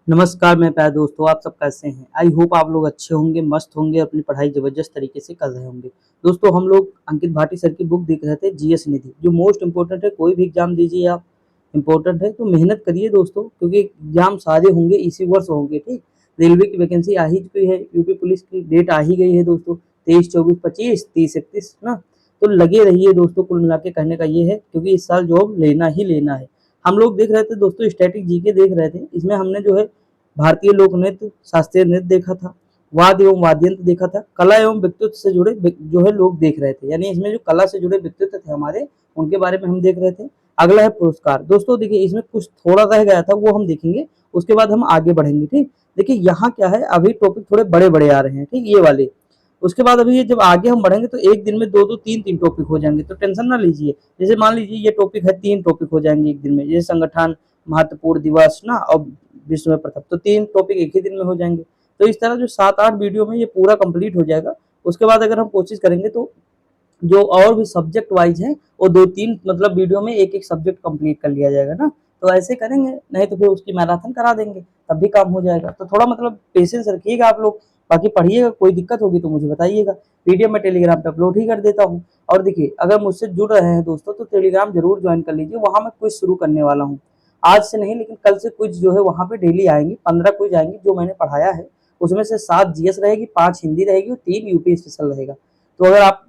नमस्कार, मैं प्यारे दोस्तों, आप सब कैसे हैं? आई होप आप लोग अच्छे होंगे, मस्त होंगे, अपनी पढ़ाई ज़बरदस्त तरीके से कर रहे होंगे। दोस्तों, हम लोग अंकित भाटी सर की बुक देख रहे थे जीएस निधि, जो मोस्ट इम्पोर्टेंट है, कोई भी एग्ज़ाम दीजिए आप, इम्पोर्टेंट है, तो मेहनत करिए दोस्तों, क्योंकि एग्ज़ाम सारे होंगे, इसी वर्ष होंगे, ठीक? रेलवे की वैकेंसी आ ही चुकी है, यूपी पुलिस की डेट आ ही गई है दोस्तों, 23, 24, 25, 30, 31 ना? तो लगे रहिए दोस्तों, कुल मिला के कहने का ये है, क्योंकि इस साल जॉब लेना ही लेना है। हम लोग देख रहे थे दोस्तों, स्टैटिक जीके देख रहे थे, इसमें हमने जो है भारतीय लोक नृत्य, शास्त्रीय नृत्य देखा था, वाद एवं वाद्य यंत्र देखा था, कला एवं व्यक्तित्व से जुड़े जो है लोग देख रहे थे, यानी इसमें जो कला से जुड़े व्यक्तित्व थे हमारे, उनके बारे में हम देख रहे थे। अगला है पुरस्कार। दोस्तों देखिए, इसमें कुछ थोड़ा रह गया था, वो हम देखेंगे, उसके बाद हम आगे बढ़ेंगे, ठीक। देखिए यहाँ क्या है, अभी टॉपिक थोड़े बड़े बड़े आ रहे हैं, ठीक, ये वाले। उसके बाद अभी ये जब आगे हम बढ़ेंगे तो एक दिन में दो दो तीन तीन टॉपिक हो जाएंगे, तो टेंशन ना लीजिए। जैसे मान लीजिए ये टॉपिक है, तीन टॉपिक हो जाएंगे एक दिन में, जैसे संगठन, महत्वपूर्ण दिवस ना, और विश्व में प्रथम, तो तीन टॉपिक एक ही दिन में हो जाएंगे। तो इस तरह जो 7-8 वीडियो में ये पूरा कंप्लीट हो जाएगा। उसके बाद अगर हम कोशिश करेंगे तो जो और भी सब्जेक्ट वाइज है, वो दो तीन मतलब वीडियो में एक एक सब्जेक्ट कंप्लीट कर लिया जाएगा ना। तो ऐसे करेंगे, नहीं तो फिर उसकी मैराथन करा देंगे, तब भी काम हो जाएगा। तो थोड़ा मतलब पेशेंस रखिएगा आप लोग। बाकी पढ़िएगा, कोई दिक्कत होगी तो मुझे बताइएगा। पीडीएफ मैं टेलीग्राम पे अपलोड ही कर देता हूँ। और देखिए, अगर मुझसे जुड़ रहे हैं दोस्तों तो टेलीग्राम जरूर ज्वाइन कर लीजिए, वहां मैं क्विज शुरू करने वाला हूँ। आज से नहीं, लेकिन कल से क्विज जो है वहां पे डेली आएंगी, 15 क्विज आएंगी जो मैंने पढ़ाया है। उसमें से 7 जीएस रहेगी, 5 हिंदी रहेगी और 3 यूपी स्पेशल रहेगा। तो अगर आप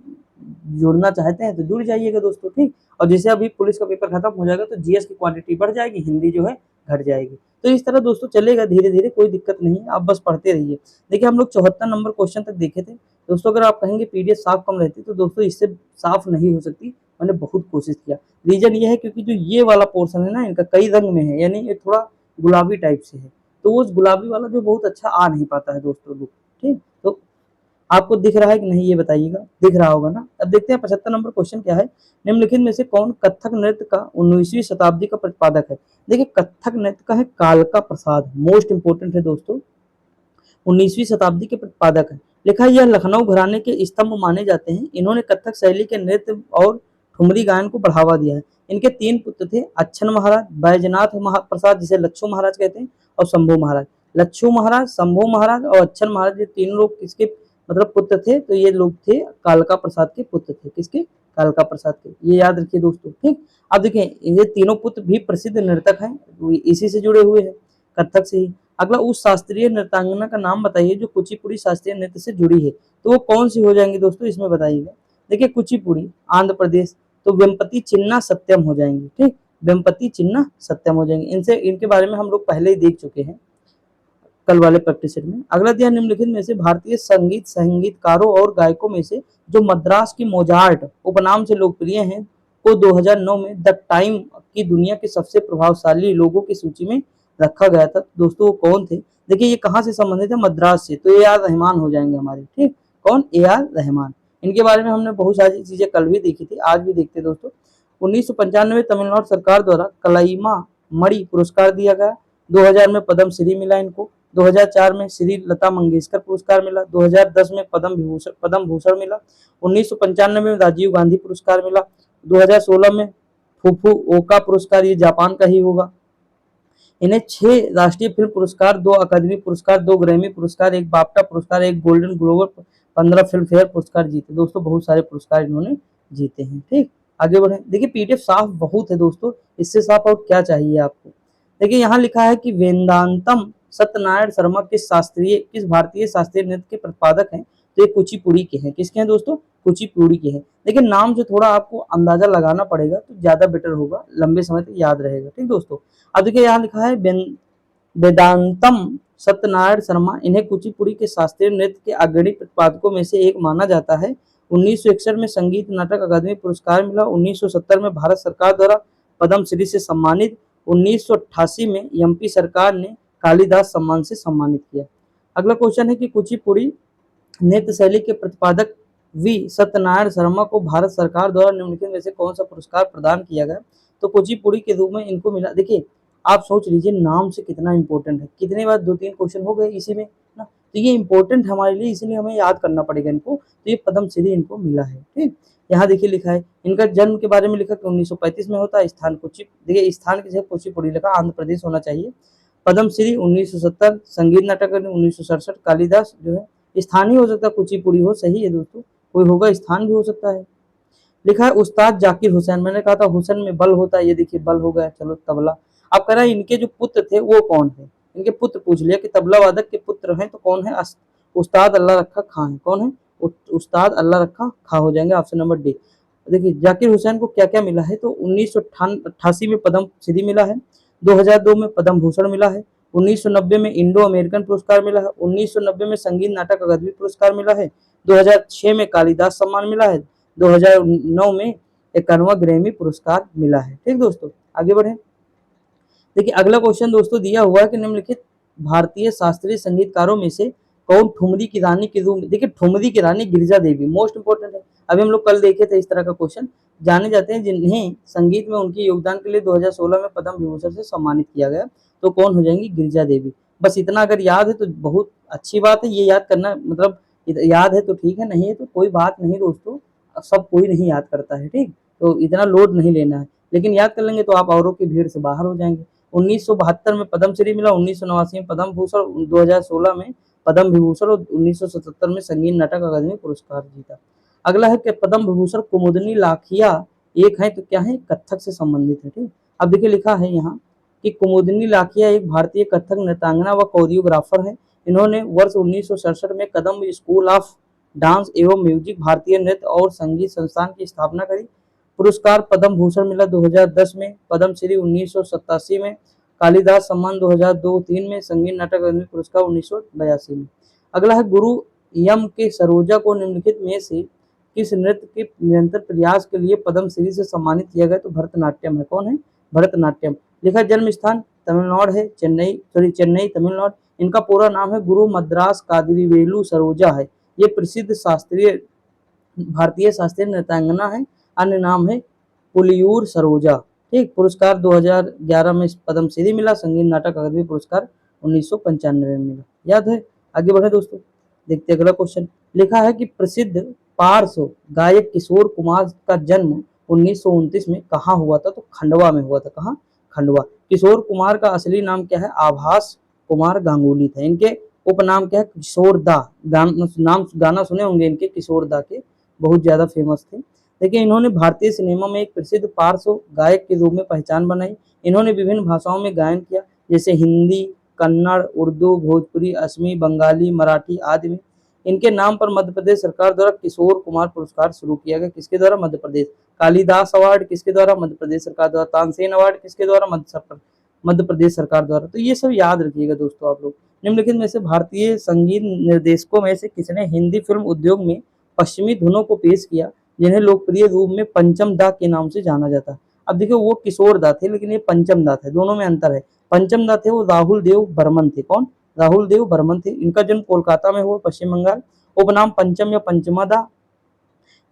जुड़ना चाहते हैं तो जुड़ जाइएगा दोस्तों, ठीक। और जैसे अभी पुलिस का पेपर खत्म हो जाएगा तो जीएस की क्वांटिटी बढ़ जाएगी, हिंदी जो है घट जाएगी। तो इस तरह दोस्तों चलेगा धीरे धीरे, कोई दिक्कत नहीं है, आप बस पढ़ते रहिए। देखिए, हम लोग 74 नंबर क्वेश्चन तक देखे थे दोस्तों। अगर आप कहेंगे पीडीएफ साफ कम रहती, तो दोस्तों इससे साफ नहीं हो सकती। मैंने बहुत कोशिश किया। रीजन ये है क्योंकि जो ये वाला पोर्शन है ना, इनका कई रंग में है, यानी ये थोड़ा गुलाबी टाइप से है, तो वो गुलाबी वाला जो बहुत अच्छा आ नहीं पाता है दोस्तों लोग, ठीक। तो आपको दिख रहा है कि नहीं ये बताइएगा, दिख रहा होगा ना। अब देखते हैं 75 नंबर क्वेश्चन क्या है। निम्नलिखित में से कौन कथक नृत्य का 19वीं शताब्दी का प्रतिपादक है? देखिए, कथक नृत्य का है कालका प्रसाद, मोस्ट इंपोर्टेंट है दोस्तों, 19वीं शताब्दी के प्रतिपादक है। लिखा है, यह लखनऊ घराने के स्तंभ माने जाते हैं। इन्होंने कथक शैली के नृत्य और ठुमरी गायन को बढ़ावा दिया है। इनके 3 पुत्र थे, अच्छन महाराज, बैजनाथ प्रसाद जिसे लच्छू महाराज कहते हैं, और शंभू महाराज। लच्छू महाराज, शंभू महाराज और अच्छन महाराज, ये तीन लोग किसके मतलब पुत्र थे? तो ये लोग थे कालका प्रसाद के पुत्र थे। किसके? कालका प्रसाद के। ये याद रखिए दोस्तों, ठीक। अब देखिए, ये तीनों पुत्र भी प्रसिद्ध नर्तक हैं, इसी से जुड़े हुए हैं, कथक से ही। अगला, उस शास्त्रीय नृत्यांगना का नाम बताइए जो कुचिपुड़ी शास्त्रीय नृत्य से जुड़ी है। तो वो कौन सी हो जाएंगी दोस्तों, इसमें बताइएगा। देखिए, कुचिपुड़ी आंध्र प्रदेश, तो वेम्पति चिन्ना सत्यम हो जाएंगी, ठीक। वेम्पति चिन्ना सत्यम हो जाएंगे। इनसे इनके बारे में हम लोग पहले ही देख चुके हैं कल वाले प्रैक्टिस सेट में। अगला दिया, निम्नलिखित में से भारतीय संगीत संगीतकारों और गायकों में से जो मद्रास की मोजार्ट उपनाम से लोकप्रिय हैं, को 2009 में द टाइम की दुनिया के सबसे प्रभावशाली लोगों की सूची में रखा गया था। दोस्तों वो कौन थे? देखिए, ये कहाँ से संबंधित है? मद्रास से, तो ए आर रहमान हो जाएंगे हमारे, ठीक। कौन? A R Rahman. इनके बारे में हमने बहुत सारी चीजें कल भी देखी थी, आज भी देखते दोस्तों। 1995 तमिलनाडु सरकार द्वारा कलाइमा मणि पुरस्कार दिया गया। 2000 में पद्म श्री मिला इनको। 2004 में श्री लता मंगेशकर पुरस्कार मिला। 2010 में पद्म भूषण मिला। 1995 में राजीव गांधी पुरस्कार मिला। 2016 में फुफू ओका पुरस्कार, ये जापान का ही होगा। इन्हें 6 राष्ट्रीय फिल्म पुरस्कार, 2 अकादमी पुरस्कार, 2 ग्रैमी पुरस्कार, 1 बाफ्टा पुरस्कार, 1 गोल्डन ग्लोब, 15 फिल्म फेयर पुरस्कार जीते। दोस्तों बहुत सारे पुरस्कार इन्होंने जीते हैं, ठीक। आगे बढ़े। देखिए, पीडीएफ साफ बहुत है दोस्तों, इससे साफ और क्या चाहिए आपको। देखिए, यहाँ लिखा है कि वेदांतम सत्यनारायण शर्मा किस भारतीय शास्त्रीय नृत्य के प्रतिपादक हैं? तो ये कुचिपुड़ी के हैं। किसके हैं दोस्तों? कुचिपुड़ी के हैं। लेकिन नाम से थोड़ा आपको अंदाजा लगाना पड़ेगा, तो ज्यादा बेटर होगा, लंबे समय तक याद रहेगा, ठीक दोस्तों। अब देखिए, यहाँ लिखा है वेदांतम सत्यनारायण शर्मा, इन्हें कुचिपुड़ी के शास्त्रीय नृत्य के अग्रणी प्रतिपादकों में से एक माना जाता है। 1961 में संगीत नाटक अकादमी पुरस्कार मिला। 1970 में भारत सरकार द्वारा पद्म श्री से सम्मानित। 1988 में एमपी सरकार ने कालिदास सम्मान से सम्मानित किया। अगला क्वेश्चन है कि कुचिपुड़ी नृत्य शैली के प्रतिपादक वी सत्यनारायण शर्मा को भारत सरकार द्वारा निम्नलिखित में से कौन सा पुरस्कार प्रदान किया गया? तो कुचिपुड़ी के रूप में इनको मिला। देखिए, आप सोच लीजिए नाम से कितना इंपॉर्टेंट है, कितने बार 2-3 क्वेश्चन हो गए इसी में ना। तो ये इंपॉर्टेंट हमारे लिए, इसलिए हमें याद करना पड़ेगा इनको। तो ये पद्म श्री इनको मिला है, ठीक। यहाँ देखिए लिखा है, इनका जन्म के बारे में लिखा कि 1935 में होता है। स्थान कुची, देखिए स्थान की जगह कुचिपुड़ी लिखा, आंध्र प्रदेश होना चाहिए। पद्मश्री 1970, संगीत नाटक अकादमी 1967, कालिदास जो है स्थानीय हो सकता है, कुचिपुड़ी हो, सही है दोस्तों, कोई होगा स्थान भी हो सकता है। लिखा है उस्ताद जाकिर हुसैन, मैंने कहा था हुसैन में बल होता है, ये देखिए बल हो गया, चलो तबला। अब कह रहा है इनके जो पुत्र थे वो कौन है, इनके पुत्र पूछ लिया कि तबला वादक के पुत्र हैं तो कौन है, उस्ताद अल्लाह रखा खां है, कौन है, उस्ताद अल्लाह रखा खां हो जाएंगे, ऑप्शन नंबर डी। देखिए जाकिर हुसैन को क्या क्या मिला है, तो 1988 में पद्म श्री मिला है, 2002 में पद्म भूषण मिला है, 1990 में इंडो अमेरिकन पुरस्कार मिला है, 1990 में संगीत नाटक अकादमी पुरस्कार मिला है, 2006 में कालिदास सम्मान मिला है, 2009 में 51वां ग्रैमी पुरस्कार मिला है। ठीक दोस्तों, आगे बढ़े। देखिए अगला क्वेश्चन दोस्तों दिया हुआ है कि निम्नलिखित भारतीय शास्त्रीय संगीतकारों में से कौन ठुमरी की रानी के रूप में, देखिए ठुमरी की रानी गिरिजा देवी मोस्ट इंपोर्टेंट है, अभी हम लोग कल देखे थे इस तरह का क्वेश्चन, जाने जाते हैं जिन्हें संगीत में उनके योगदान के लिए 2016 में पद्म विभूषण से सम्मानित किया गया, तो कौन हो जाएंगी, गिरिजा देवी। बस इतना अगर याद है तो बहुत अच्छी बात है, ये याद करना मतलब याद है तो ठीक है, नहीं है तो कोई बात नहीं दोस्तों, सब कोई नहीं याद करता है, ठीक, तो इतना लोड नहीं लेना है, लेकिन याद कर लेंगे तो आप औरों की भीड़ से बाहर हो जाएंगे। 1972 में पद्मश्री मिला, 1989 में पद्म भूषण, 2016 में पद्म विभूषण और 1977 में संगीत नाटक अकादमी पुरस्कार जीता। अगला है कि पद्म विभूषण कुमुदनी लाखिया एक है तो क्या है, कथक से संबंधित है, ठीक। अब देखिए लिखा है यहाँ कि कुमुदनी लाखिया एक भारतीय कथक नृत्यांगना व कोरियोग्राफर है, इन्होंने वर्ष 1967 में कदम स्कूल ऑफ डांस एवं म्यूजिक भारतीय नृत्य और संगीत संस्थान की स्थापना करी। पुरस्कार पद्म भूषण मिला 2010 में, पद्मश्री 1987 में, कालिदास सम्मान 2002-3 में, संगीत नाटक अकादमी पुरस्कार 1982 में। अगला है गुरु यम के सरोजा को निम्नलिखित में से किस नृत्य के निरंतर प्रयास के लिए पद्मश्री से सम्मानित किया गया, तो भरतनाट्यम है, कौन है, भरतनाट्यम। लिखा जन्म स्थान तमिलनाडु है, चेन्नई तमिलनाडु, इनका पूरा नाम है गुरु मद्रास कादिरवेलु सरोजा है, ये प्रसिद्ध शास्त्रीय भारतीय शास्त्रीय नृत्यांगना है, अन्य नाम है पुलियूर सरोजा, ठीक। पुरस्कार 2011 में पद्मश्री मिला, संगीत नाटक अकादमी पुरस्कार 1995 में मिला, याद है। आगे बढ़े दोस्तों, देखते अगला क्वेश्चन। लिखा है कि प्रसिद्ध पार्श्व गायक किशोर कुमार का जन्म 1929 में कहाँ हुआ था, तो खंडवा में हुआ था, कहाँ, खंडवा। किशोर कुमार का असली नाम क्या है, आभास कुमार गांगुली था, इनके उपनाम क्या है, किशोर दा, नाम गाना सुने होंगे इनके, किशोर दा के बहुत ज्यादा फेमस थे। देखिए इन्होंने भारतीय सिनेमा में एक प्रसिद्ध पार्श्व गायक के रूप में पहचान बनाई, इन्होंने विभिन्न भाषाओं में गायन किया, जैसे हिंदी, कन्नड़, उर्दू, भोजपुरी, असमी, बंगाली, मराठी आदि में। इनके नाम पर मध्य प्रदेश सरकार द्वारा किशोर कुमार पुरस्कार शुरू किया गया, किसके द्वारा, मध्य प्रदेश। कालिदास अवार्ड किसके द्वारा, मध्य प्रदेश सरकार द्वारा। तानसेन अवार्ड किसके द्वारा, मध्य प्रदेश सरकार द्वारा। तो ये सब याद रखिएगा दोस्तों आप लोग। निम्नलिखित में से भारतीय संगीत निर्देशकों में से किसने हिंदी फिल्म उद्योग में पश्चिमी धुनों को पेश किया, जिन्हें लोकप्रिय रूप में पंचम दा के नाम से जाना जाता है। अब देखिए वो किशोर दा थे, लेकिन ये पंचम दा थे, दोनों में अंतर है। पंचम दा थे वो राहुल देव बर्मन थे, कौन, राहुल देव बर्मन थे, इनका जन्म कोलकाता में हुआ, पश्चिम बंगाल। उपनाम पंचम या पंचमा दा।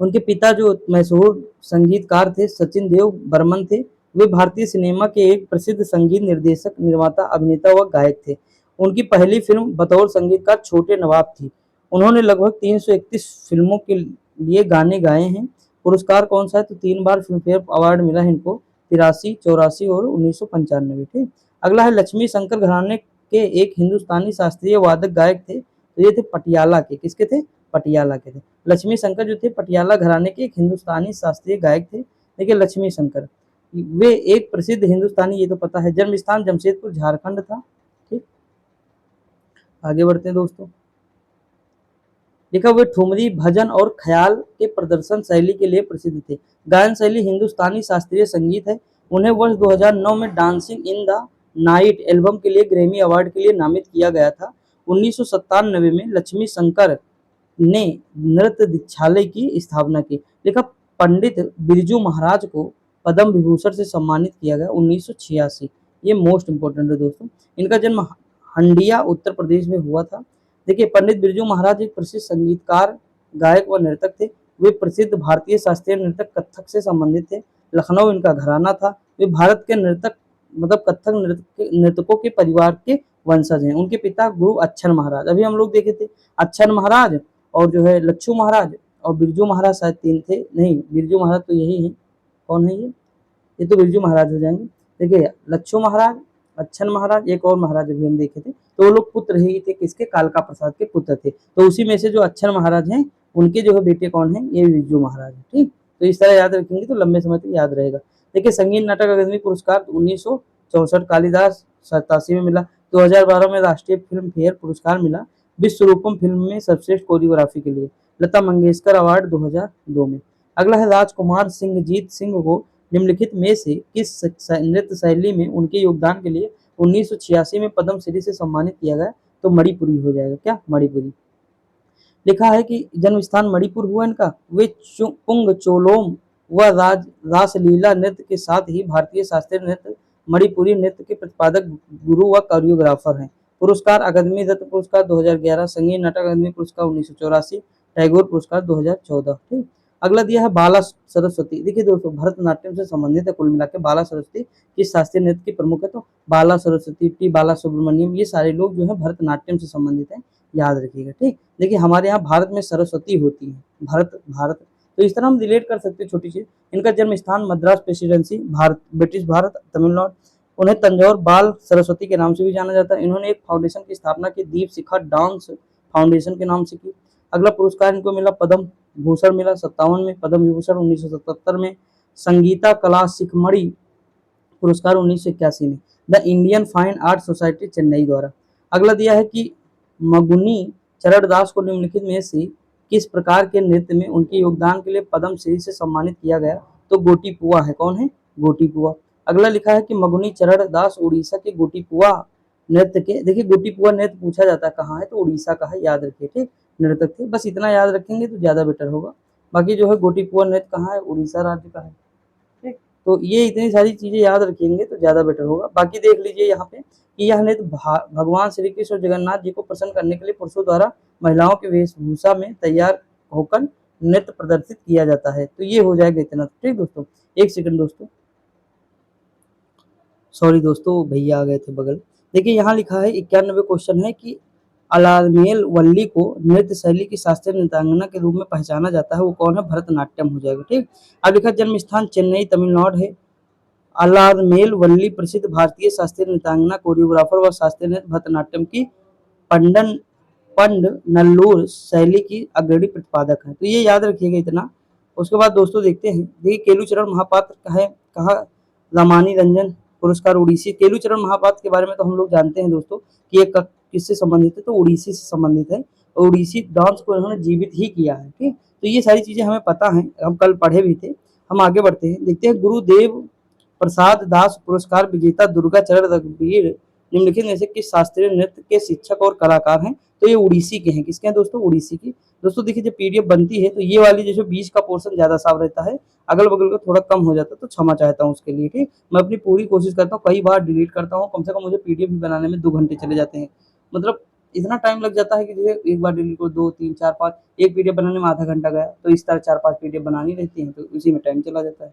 उनके पिता जो मशहूर संगीतकार थे सचिन देव बर्मन थे, वे भारतीय सिनेमा के एक प्रसिद्ध संगीत निर्देशक, निर्माता, अभिनेता व गायक थे। उनकी पहली फिल्म बतौर संगीतकार छोटे नवाब थी। उन्होंने लगभग 331 फिल्मों के लिए गाने गाए हैं। पुरस्कार कौन सा है, तो 3 बार फिल्म फेयर अवार्ड मिला है इनको, 83, 84 और 1995, ठीक। अगला है लक्ष्मी शंकर घराने के एक हिंदुस्तानी शास्त्रीय वादक गायक थे, तो ये थे पटियाला के, किसके थे, पटियाला के थे। लक्ष्मी शंकर जो थे पटियाला घराने के एक हिंदुस्तानी शास्त्रीय गायक थे। देखिए लक्ष्मी शंकर वे एक प्रसिद्ध हिंदुस्तानी, ये तो पता है। जन्म स्थान जमशेदपुर झारखंड था, ठीक। आगे बढ़ते हैं दोस्तों। लिखा वे ठुमरी, भजन और ख्याल के प्रदर्शन शैली के लिए प्रसिद्ध थे। गायन शैली हिंदुस्तानी शास्त्रीय संगीत है। उन्हें वर्ष 2009 में dancing in the night album के लिए ग्रैमी अवार्ड के लिए नामित किया गया था। 1997 में लक्ष्मी शंकर ने नृत्य दीक्षालय की स्थापना की। लिखा पंडित बिरजू महाराज को पद्म विभूषण से सम्मानित किया गया 1986, ये मोस्ट इंपोर्टेंट है दोस्तों। इनका जन्म हंडिया उत्तर प्रदेश में हुआ था। देखिए पंडित बिरजू महाराज एक प्रसिद्ध संगीतकार, गायक व नृतक थे। वे प्रसिद्ध भारतीय शास्त्रीय नृतक कथक से संबंधित थे। लखनऊ इनका घराना था। वे भारत के नृतक मतलब कथक नृतकों के परिवार के वंशज हैं। उनके पिता गुरु अच्छन महाराज, अभी हम लोग देखे थे, अच्छन महाराज और जो है लच्छू महाराज और बिरजू महाराज शायद 3 थे, नहीं बिरजू महाराज तो यही है, कौन है ये तो बिरजू महाराज हो जाएंगे। देखिए लच्छू महाराज अच्छन महाराज, एक और महाराज अभी हम देखे थे, तो वो लोग पुत्र ही थे किसके, कालका प्रसाद के पुत्र थे। तो उसी में से जो अच्छन महाराज हैं उनके जो है बेटे कौन है, ये विज्जू महाराज है। ठीक, तो इस तरह याद रखेंगे तो लंबे समय तक याद रहेगा। देखिए संगीत नाटक अकादमी पुरस्कार 1964 कालिदास 87 में मिला, 2012 में राष्ट्रीय फिल्म फेयर पुरस्कार मिला विश्व रूपम फिल्म में सर्वश्रेष्ठ कोरियोग्राफी के लिए, लता मंगेशकर अवार्ड 2002 में। अगला है राजकुमार सिंह जीत सिंह को निम्नलिखित में से किस नृत्य शैली में उनके योगदान के लिए 1986 में पद्म श्री से सम्मानित किया गया, तो मणिपुरी हो जाएगा, क्या मणिपुरी। लिखा है कि जन्म स्थान मणिपुर हुआ इनका, वे पुंग चोलोम व रासलीला नृत्य के साथ ही भारतीय शास्त्रीय नृत्य मणिपुरी नृत्य के प्रतिपादक, गुरु व कोरियोग्राफर हैं। पुरस्कार अकादमी रत्न पुरस्कार 2011, संगीत नाटक अकादमी पुरस्कार 1984, टैगोर पुरस्कार 2014। ठीक, अगला दिया है बाला सरस्वती। देखिए दोस्तों भरतनाट्यम से संबंधित है कुल मिला के। बाला सरस्वती किस शास्त्रीय नृत्य की प्रमुख है, तो बाला सरस्वती, टी बाला सुब्रमण्यम, ये सारे लोग जो है भरतनाट्यम से संबंधित है, याद रखिएगा। ठीक, देखिए हमारे यहाँ भारत में सरस्वती होती है, भारत भारत, तो इस तरह हम रिलेट कर सकते हैं छोटी चीज। इनका जन्म स्थान मद्रास प्रेसिडेंसी, भारत, ब्रिटिश भारत, तमिलनाडु। उन्हें तंजौर बाल सरस्वती के नाम से भी जाना जाता है। इन्होंने एक फाउंडेशन की स्थापना की, दीप शिखा डांस फाउंडेशन के नाम से की। अगला पुरस्कार इनको मिला पद्म भूषण मिला 57 में, पद्म विभूषण 1977 में, संगीता कला शिखमणि पुरस्कार 1981 में, the Indian fine art society Chennai द्वारा। अगला दिया है कि मगुनी चरण दास को निम्नलिखित में से किस प्रकार के नृत्य में उनके योगदान के लिए पद्म श्री से सम्मानित किया गया, तो गोटीपुआ है, कौन है, गोटीपुआ। अगला लिखा है कि मगुनी चरण दास उड़ीसा के गोटीपुआ नृत्य के, देखिए गोटीपुआ नृत्य पूछा जाता है कहाँ है, तो उड़ीसा का है, याद रखिए। ठीक, नृतक थे, बस इतना याद रखेंगे तो ज्यादा बेटर होगा। बाकी जो है गोटीपुआ नृत्य कहाँ है, उड़ीसा राज्य का है। ठीक, तो ये इतनी सारी चीजें याद रखेंगे तो ज्यादा बेटर होगा। बाकी देख लीजिए यहाँ पे कि यह नृत्य भगवान श्री कृष्ण और जगन्नाथ जी को प्रसन्न करने के लिए पुरुषों द्वारा महिलाओं के वेशभूषा में तैयार होकर नृत्य प्रदर्शित किया जाता है। तो ये हो जाएगा इतना। ठीक दोस्तों, एक सेकंड दोस्तों, सॉरी दोस्तों, भैया आ गए थे बगल। देखिए यहाँ लिखा है 91 क्वेश्चन है कि अलामेल वल्ली को नृत्य शैली की शास्त्रीय नृत्यांगना के रूप में पहचाना जाता है, वो कौन है, भरतनाट्यम हो जाएगा। ठीक, अब लिखा जन्म स्थान चेन्नई तमिलनाडु है। अलामेल वल्ली प्रसिद्ध भारतीय शास्त्रीय नृत्यांगना, कोरियोग्राफर व शास्त्रीय नृत्य भरतनाट्यम की पंडन पंड नल्लूर शैली की अग्रणी प्रतिपादक है। तो ये याद रखिएगा इतना। उसके बाद दोस्तों देखते हैं, देखिए केलुचरण महापात्र है कहा, रामानी रंजन पुरस्कार उड़ीसी। केलुचरण महापात्र के बारे में तो हम लोग जानते हैं दोस्तों कि ये किससे संबंधित है, तो उड़ीसी से संबंधित है। और उड़ीसी डांस को इन्होंने जीवित ही किया है। ठीक, तो ये सारी चीजें हमें पता है, हम कल पढ़े भी थे। हम आगे बढ़ते हैं, देखते हैं गुरुदेव प्रसाद दास पुरस्कार विजेता दुर्गा चरण रघुवीर निम्नलिखित में से किस शास्त्रीय नृत्य के शिक्षक और कलाकार हैं, तो ये उड़ीसी के हैं। किसके हैं दोस्तों, उड़ीसी की। दोस्तों देखिए जब पीडीएफ बनती है तो ये वाली जैसे बीच का पोर्शन ज्यादा साफ रहता है, अगल बगल का थोड़ा कम हो जाता है, तो क्षमा चाहता हूँ उसके लिए। ठीक, मैं अपनी पूरी कोशिश करता हूँ, कई बार डिलीट करता हूँ, कम से कम मुझे पीडीएफ भी बनाने में 2 घंटे चले जाते हैं। मतलब इतना टाइम लग जाता है कि जैसे एक बार डिलीट को 2 3 4 5, एक पीडीएफ बनाने में आधा घंटा गया, तो इस तरह 4-5 पीडीएफ बनानी रहती है, तो उसी में टाइम चला जाता है।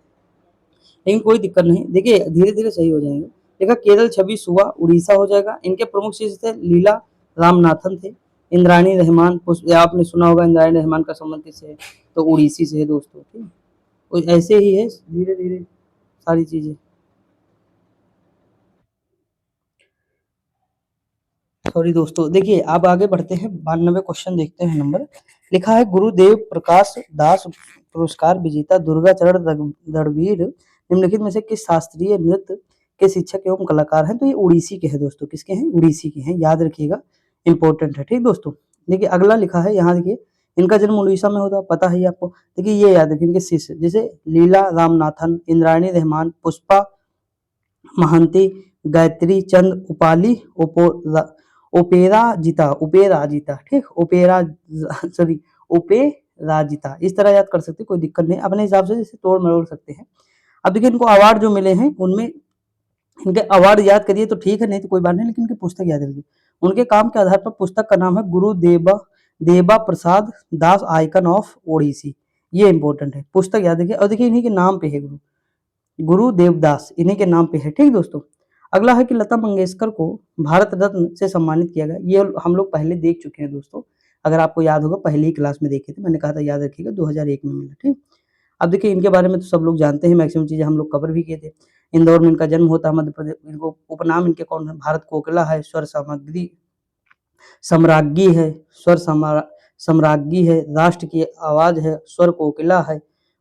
लेकिन कोई दिक्कत नहीं, देखिए धीरे धीरे सही हो जाएंगे। देखा केरल छवि सुआ उड़ीसा हो जाएगा। इनके प्रमुख शिष्य थे लीला रामनाथन थे। इंद्राणी रहमान, आपने सुना होगा इंद्राणी रहमान का संबंध किससे है, तो उड़ीसी से है दोस्तों। ठीक, तो ऐसे ही है धीरे धीरे सारी चीजें। सॉरी दोस्तों, देखिए अब आगे बढ़ते हैं, 92 क्वेश्चन देखते हैं नंबर। लिखा है गुरुदेव प्रकाश दास पुरस्कार विजेता दुर्गा चरण रणवीर निम्नलिखित में से किस शास्त्रीय नृत्य के शिक्षक एवं कलाकार हैं, तो ये उड़ीसी के हैं दोस्तों। किसके हैं, उड़ीसी के हैं, याद रखिएगा, इंपॉर्टेंट है। ठीक दोस्तों, देखिए अगला लिखा है यहाँ, देखिए इनका जन्म उड़ीसा में होता, पता है आपको। देखिए ये याद रखिए, इनके शिष्य जैसे लीला रामनाथन, इंद्राणी रहमान, पुष्पा महंती, गायत्री चंद उपाली, ओपेराजिता, ठीक, सॉरी ओपेराजिता, इस तरह याद कर सकते, कोई दिक्कत नहीं, अपने हिसाब से जैसे तोड़ मरोड़ सकते हैं। अब देखिए इनको अवार्ड जो मिले हैं उनमें इनके अवार्ड याद करिए तो ठीक है, नहीं तो कोई बात नहीं, लेकिन इनकी पुस्तक याद रखिए। उनके काम के आधार पर पुस्तक का नाम है गुरुदेवा देवा प्रसाद दास आइकन ऑफ ओडिसी। ये इंपॉर्टेंट है, पुस्तक याद रखिए। और देखिए इन्हीं के नाम पे है, गुरु देवदास इन्हीं के नाम पे है। ठीक दोस्तों, अगला है कि लता मंगेशकर को भारत रत्न से सम्मानित किया गया। ये हम लोग पहले देख चुके हैं दोस्तों, अगर आपको याद होगा पहली ही क्लास में देखे थे, मैंने कहा था याद रखिएगा 2001 में मिला। ठीक, अब देखिए इनके बारे में तो सब लोग जानते हैं, मैक्सिमम चीजें हम लोग कवर भी किए थे। इंदौर में इनका जन्म होता है। मध्य प्रदेश, इनको उपनाम इनके कौन है? भारत कोकिला है, स्वर सामग्री सम्राज्ञी है, सम्राज्ञी है, राष्ट्र की आवाज है, स्वर कोकिला है।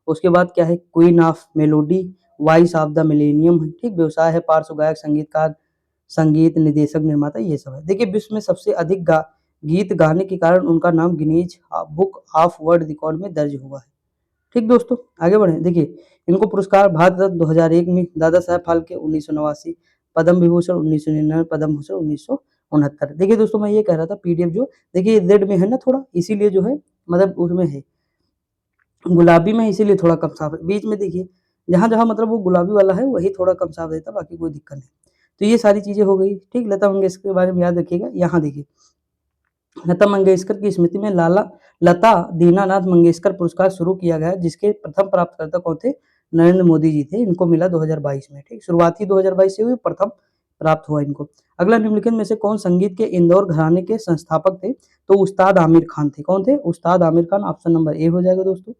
उसके बाद क्या है? Queen of melody, voice of the millennium है। ठीक, व्यवसाय है पार्श्व गायक, संगीतकार, संगीत निर्देशक, निर्माता, ये सब है। देखिए विश्व में सबसे अधिक गीत गाने के कारण उनका नाम Guinness book of world record में दर्ज हुआ है। ठीक दोस्तों, आगे बढ़े। देखिए इनको पुरस्कार भारत रत्न 2001 में, दादा साहब फाल्के 1989, पद्म विभूषण 1999, पद्म भूषण 1969। देखिए दोस्तों, मैं ये कह रहा था पीडीएफ जो देखिए रेड में है ना थोड़ा, इसीलिए जो है मतलब उसमें है गुलाबी में, इसीलिए थोड़ा कम साफ है। बीच में देखिए जहाँ जहाँ मतलब वो गुलाबी वाला है वही थोड़ा कम साफ रहता है, बाकी कोई दिक्कत नहीं। तो ये सारी चीजें हो गई। ठीक, लता मंगेशकर के बारे में याद रखिएगा। यहाँ देखिए लता मंगेशकर की स्मृति में लता दीनानाथ मंगेशकर पुरस्कार शुरू किया गया, जिसके प्रथम प्राप्तकर्ता कौन थे? नरेंद्र मोदी जी थे। इनको मिला 2022 में। ठीक, शुरुआती 2022 से हुई, प्रथम प्राप्त हुआ इनको। अगला, निम्नलिखित में से कौन संगीत के इंदौर घराने के संस्थापक थे? तो उस्ताद आमिर खान थे। कौन थे? उस्ताद Aamir Khan. Option number A हो जाएगा दोस्तों।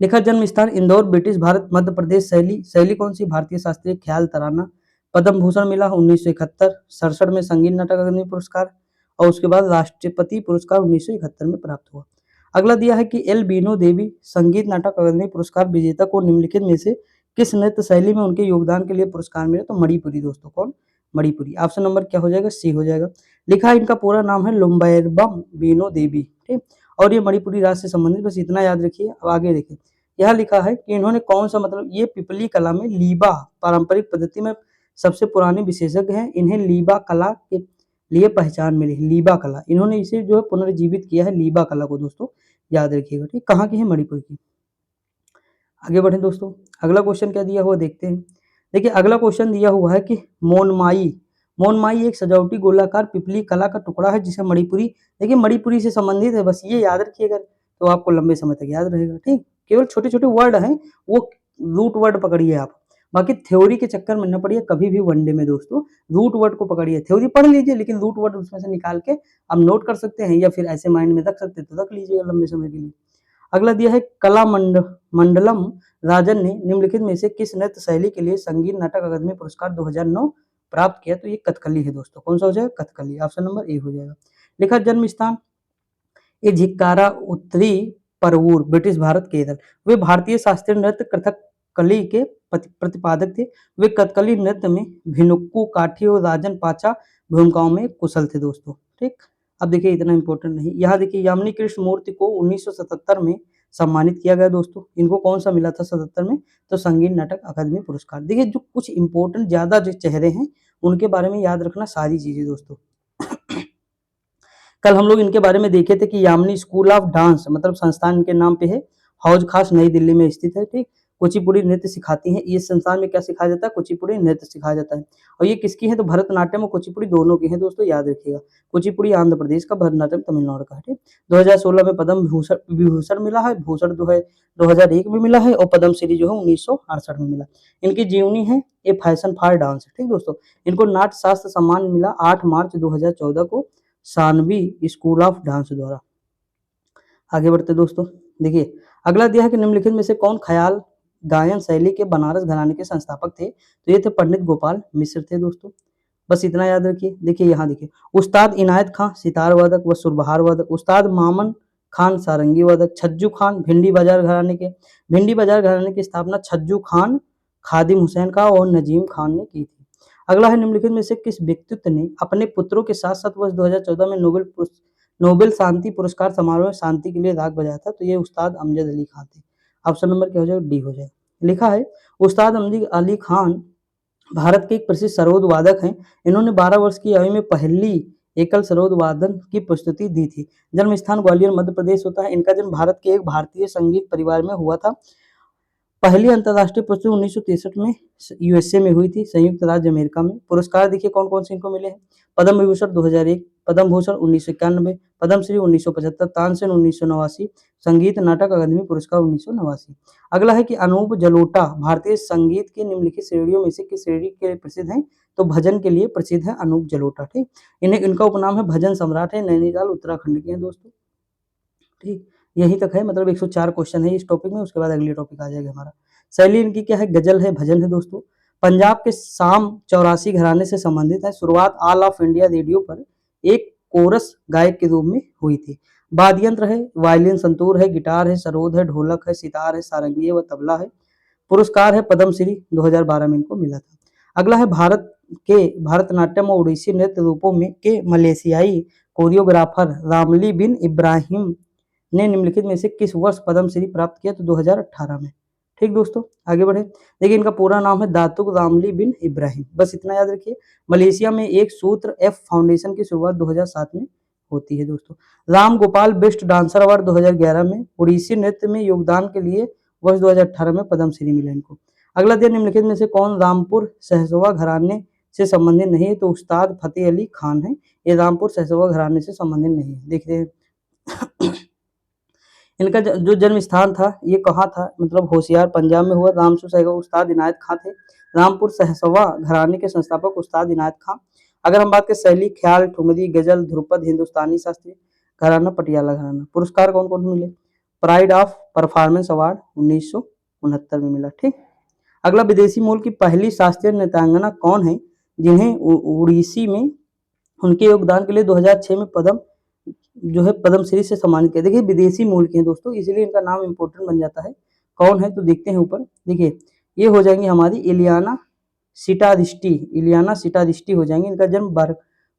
लिखा जन्म स्थान इंदौर, ब्रिटिश भारत, मध्य प्रदेश। शैली कौन सी? भारतीय शास्त्रीय ख्याल तराना। पद्म भूषण मिला 1971, 67 में संगीत नाटक अकादमी पुरस्कार, और उसके बाद राष्ट्रपति पुरस्कार 1971 में प्राप्त हुआ। अगला दिया है कि एल बीनो देवी संगीत नाटक अकादमी पुरस्कार विजेता को निम्नलिखित में से किस नृत्य शैली में उनके योगदान के लिए पुरस्कार मिला? तो मणिपुरी दोस्तों। कौन? मणिपुरी। ऑप्शन नंबर क्या हो जाएगा? सी हो जाएगा। लिखा है इनका पूरा नाम है लुम्बैरबम बीनो देवी। ठीक, और ये मणिपुरी राज्य से संबंधित, बस इतना याद रखिए। अब आगे देखिए, यह लिखा है कि इन्होंने कौन सा मतलब ये पिपली कला में लीबा पारंपरिक पद्धति में सबसे पुराने विशेषज्ञ हैं। इन्हें लीबा कला के लिए पहचान मिली। लीबा कला, इन्होंने इसे जो है पुनर्जीवित किया है, लीबा कला को दोस्तों याद रखिएगा। ठीक, कहाँ की है? मणिपुर की। आगे बढ़े दोस्तों, अगला क्वेश्चन क्या दिया हुआ देखते हैं। देखिए अगला क्वेश्चन दिया हुआ है कि मोनमाई एक सजावटी गोलाकार पिपली कला का टुकड़ा है जिसे मणिपुरी, देखिए मणिपुरी से संबंधित है, बस ये याद रखिएगा तो आपको लंबे समय तक याद रहेगा। ठीक, केवल छोटे छोटे वर्ड हैं, वो रूट वर्ड पकड़िए आप, बाकी थ्योरी के चक्कर में न पड़िए कभी भी वनडे में दोस्तों। रूट वर्ड को पकड़िए, थ्योरी पढ़ लीजिए लेकिन रूट वर्ड उसमें से निकाल के आप नोट कर सकते हैं, या फिर ऐसे माइंड में रख सकते हैं तो रख लीजिएगा लंबे समय के लिए। अगला दिया है कला मंडलम राजन ने निम्नलिखित में से किस नृत्य शैली के लिए संगीत नाटक अकादमी पुरस्कार 2009 प्राप्त किया? तो ये कथकली है दोस्तों। कौन सा हो जाएगा? कथकली। ऑप्शन नंबर ए हो जाएगा। लिखा जन्म स्थान ये झिक्कारा, उत्तरी परवूर, ब्रिटिश भारत, केरल। वे भारतीय शास्त्रीय नृत्य कथकली के प्रतिपादक थे। वे कथकली नृत्य में भिनुक्कू, काठी और राजन पाचा भूमिकाओं में कुशल थे दोस्तों। ठीक, अब देखिए इतना इंपॉर्टेंट नहीं, यहाँ देखिए यामिनी कृष्ण मूर्ति को 1977 में सम्मानित किया गया दोस्तों। इनको कौन सा मिला था 77 में? तो संगीत नाटक अकादमी पुरस्कार। देखिए जो कुछ इंपॉर्टेंट ज्यादा जो चेहरे हैं उनके बारे में याद रखना सारी चीजें दोस्तों। कल हम लोग इनके बारे में देखे थे कि यामिनी स्कूल ऑफ डांस मतलब संस्थान इनके नाम पे है, हौज खास नई दिल्ली में स्थित है। ठीक, कुचिपुड़ी नृत्य सिखाती हैं। इस संस्थान में क्या सिखाया जाता है? कुचिपुड़ी नृत्य सिखाया जाता है। और ये किसकी है? तो भरतनाट्यम और कुचिपुड़ी दोनों की है दोस्तों, याद रखिएगा। कुचिपुड़ी आंध्र प्रदेश का, भरतनाट्यम तमिलनाडु का है। ठीक, 2016 में पद्म विभूषण मिला है, भूषण जो है 2001 में मिला है, और पद्म श्री जो है 1968 में मिला। इनकी जीवनी है ये फैशन फॉर डांस। ठीक दोस्तों, इनको नाट्य शास्त्र सम्मान मिला 8 मार्च 2014 को सानवी स्कूल ऑफ डांस द्वारा। आगे बढ़ते दोस्तों, देखिए अगला दिया है कि निम्नलिखित में से कौन ख्याल गायन शैली के बनारस घराने के संस्थापक थे? तो ये थे पंडित गोपाल मिश्र थे दोस्तों। बस इतना याद रखिए। देखिए यहाँ देखिए, उस्ताद इनायत खां सितार वादक व सुरबहार वादक, उस्ताद मामन खान सारंगी वादक, छज्जू खान भिंडी बाजार घराने की स्थापना छज्जू खान, खादिम हुसैन खां और नजीम खान ने की थी। अगला है निम्नलिखित में से किस व्यक्तित्व ने अपने पुत्रों के साथ साथ वर्ष 2014 में नोबेल शांति पुरस्कार समारोह में शांति के लिए राग बजाया था? तो ये उस्ताद अमजद अली खान थे। ऑप्शन नंबर क्या हो जाएगा? डी हो जाएगा। लिखा है उस्ताद अमजद अली खान भारत के एक प्रसिद्ध सरोद वादक हैं। इन्होंने 12 वर्ष की आयु में पहली एकल सरोद वादन की प्रस्तुति दी थी। जन्म स्थान ग्वालियर मध्य प्रदेश होता है। इनका जन्म भारत के एक भारतीय संगीत परिवार में हुआ था। पहली अंतर्राष्ट्रीय प्रस्तुति 1963 में यूएसए में हुई थी, संयुक्त राज्य अमेरिका में। पुरस्कार देखिए कौन कौन से इनको मिले हैं। पद्म विभूषण 2001, पद्म भूषण 1991, पद्म श्री 1975, तानसेन 1989, संगीत नाटक अकादमी पुरस्कार 1989। अगला है कि अनूप जलोटा भारतीय संगीत की निम्नलिखित श्रेणियों में से किस श्रेणी के लिए प्रसिद्ध हैं? तो भजन के लिए प्रसिद्ध है अनूप जलोटा। ठीक, इनका उपनाम है भजन सम्राट है, नैनीताल उत्तराखंड के हैं दोस्तों। ठीक, यहीं तक है, मतलब 104 क्वेश्चन है इस टॉपिक में, उसके बाद अगली टॉपिक आ जाएगा हमारा। शैली इनकी क्या है? गजल है, भजन है दोस्तों। पंजाब के शाम 84 घराने से संबंधित है। शुरुआत ऑल ऑफ इंडिया रेडियो पर एक कोरस गायक के रूप में हुई थी। वाद्य यंत्र है, वायलिन, संतूर है, गिटार है, सरोद है, ढोलक है, सितार है, सारंगी व तबला है। पुरस्कार है पद्मश्री 2012 में इनको मिला था। अगला है भारतनाट्यम और ओडिसी नृत्य रूपों में के मलेशियाई कोरियोग्राफर रामली बिन इब्राहिम ने निम्नलिखित में से किस वर्ष पद्मश्री प्राप्त किया? तो 2018 में। ठीक दोस्तों, आगे बढ़े। देखिए इनका पूरा नाम है दातुक रामली बिन इब्राहिम, बस इतना याद रखिए। मलेशिया में एक सूत्र एफ फाउंडेशन की शुरुआत 2007 में होती है दोस्तों। Ram Gopal best dancer award 2011 में। ओडिसी नृत्य में योगदान के लिए वर्ष 2018 में पद्मश्री मिला इनको। अगला दिया निम्नलिखित में से कौन रामपुर सहसवा घराने से संबंधित नहीं है? तो उस्ताद फतेह अली खान है। ये रामपुर सहसवा घराने से संबंधित नहीं है। देखते हैं इनका जो जन्म स्थान था ये कहाँ था? मतलब होशियार पंजाब में हुआ। रामपुर सहसवा उस्ताद इनायत खां थे। रामपुर सहसवा घराने के संस्थापक उस्ताद इनायत खां। अगर हम बात करें शैली, ख्याल, ठुमरी, गजल, ध्रुपद, हिंदुस्तानी शास्त्रीय घराना, पटियाला घराना। पुरस्कार कौन कौन मिले? प्राइड ऑफ परफॉर्मेंस अवार्ड 1969 में मिला। ठीक, अगला विदेशी मूल की पहली शास्त्रीय नृत्यांगना कौन है जिन्हें उड़ीसी में उनके योगदान के लिए 2006 में पद्मश्री से सम्मानित किया? देखिए विदेशी मूल के हैं दोस्तों, इसलिए इनका नाम इंपॉर्टेंट बन जाता है। कौन है? तो देखते हैं ऊपर। देखिए ये हो जाएंगी हमारी इलियाना सिटारिस्टी हो जाएंगे। इनका जन्म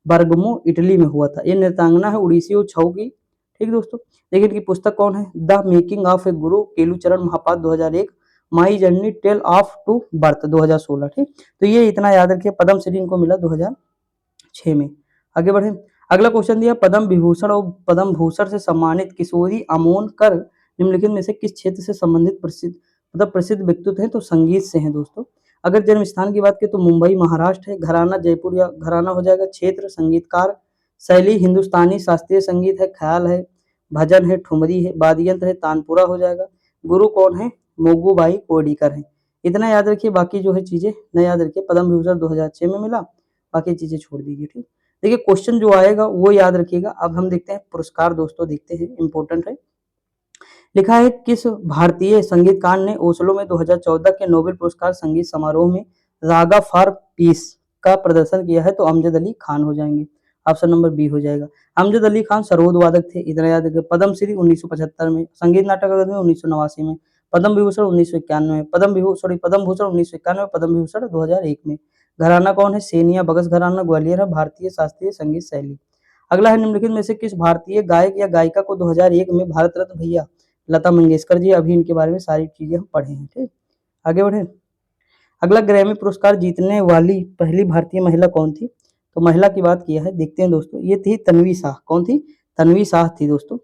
बर्गमो इटली में हुआ था। ये नृत्यांगना है उड़ीसी और छऊ की। ठीक दोस्तों, देखिए इनकी पुस्तक कौन है? The making of a guru, Kelucharan Mahapatra 2001, my journey tale of two birth 2016। ठीक, तो ये इतना याद रखिए। पद्मश्री इनको मिला 2006 में। आगे बढ़े। अगला क्वेश्चन दिया पद्म विभूषण और पद्म भूषण से सम्मानित किशोरी अमोनकर निम्नलिखित में से किस क्षेत्र से संबंधित प्रसिद्ध व्यक्तित्व है? तो संगीत से हैं दोस्तों। अगर जन्म स्थान की बात करें तो मुंबई महाराष्ट्र है। घराना जयपुर या घराना हो जाएगा। क्षेत्र संगीतकार, शैली हिंदुस्तानी शास्त्रीय संगीत है। ख्याल है, भजन है, ठुमरी है, वाद्य यंत्र है, तानपुरा हो जाएगा। गुरु कौन है? मोगूबाई कोडिकर है। इतना याद रखिए, बाकी जो है चीजें न याद रखिए। पद्म विभूषण 2006 में मिला, बाकी चीजें छोड़ दीजिए। ठीक, देखिए क्वेश्चन जो आएगा वो याद रखिएगा। अब हम देखते हैं पुरस्कार दोस्तों, देखते हैं इंपॉर्टेंट है। लिखा है किस भारतीय संगीतकार ने ओस्लो में 2014 के नोबेल पुरस्कार संगीत समारोह में रागा फॉर पीस का प्रदर्शन किया है? तो अमजद अली खान हो जाएंगे। ऑप्शन नंबर बी हो जाएगा। अमजद अली खान सरोद वादक थे, इतना याद रखिए। पद्मश्री 1975 में, संगीत नाटक अकादमी 1989 में, पद्म विभूषण 1991 में, पद्म भूषण 1991 में, पद्म विभूषण 2001 में। घराना कौन है? सेनिया बगस घराना ग्वालियर है। भारतीय शास्त्रीय संगीत शैली। अगला है निम्नलिखित में से किस भारतीय गायक या गायिका को 2001 में भारत रत्न भैया? लता मंगेशकर जी। अभी इनके बारे में सारी चीजें हम पढ़े हैं। ठीक, आगे बढ़े। अगला ग्रैमी पुरस्कार जीतने वाली पहली भारतीय महिला कौन थी? तो महिला की बात किया है, देखते हैं दोस्तों। ये थी तन्वी शाह। कौन थी? तन्वी शाह थी दोस्तों।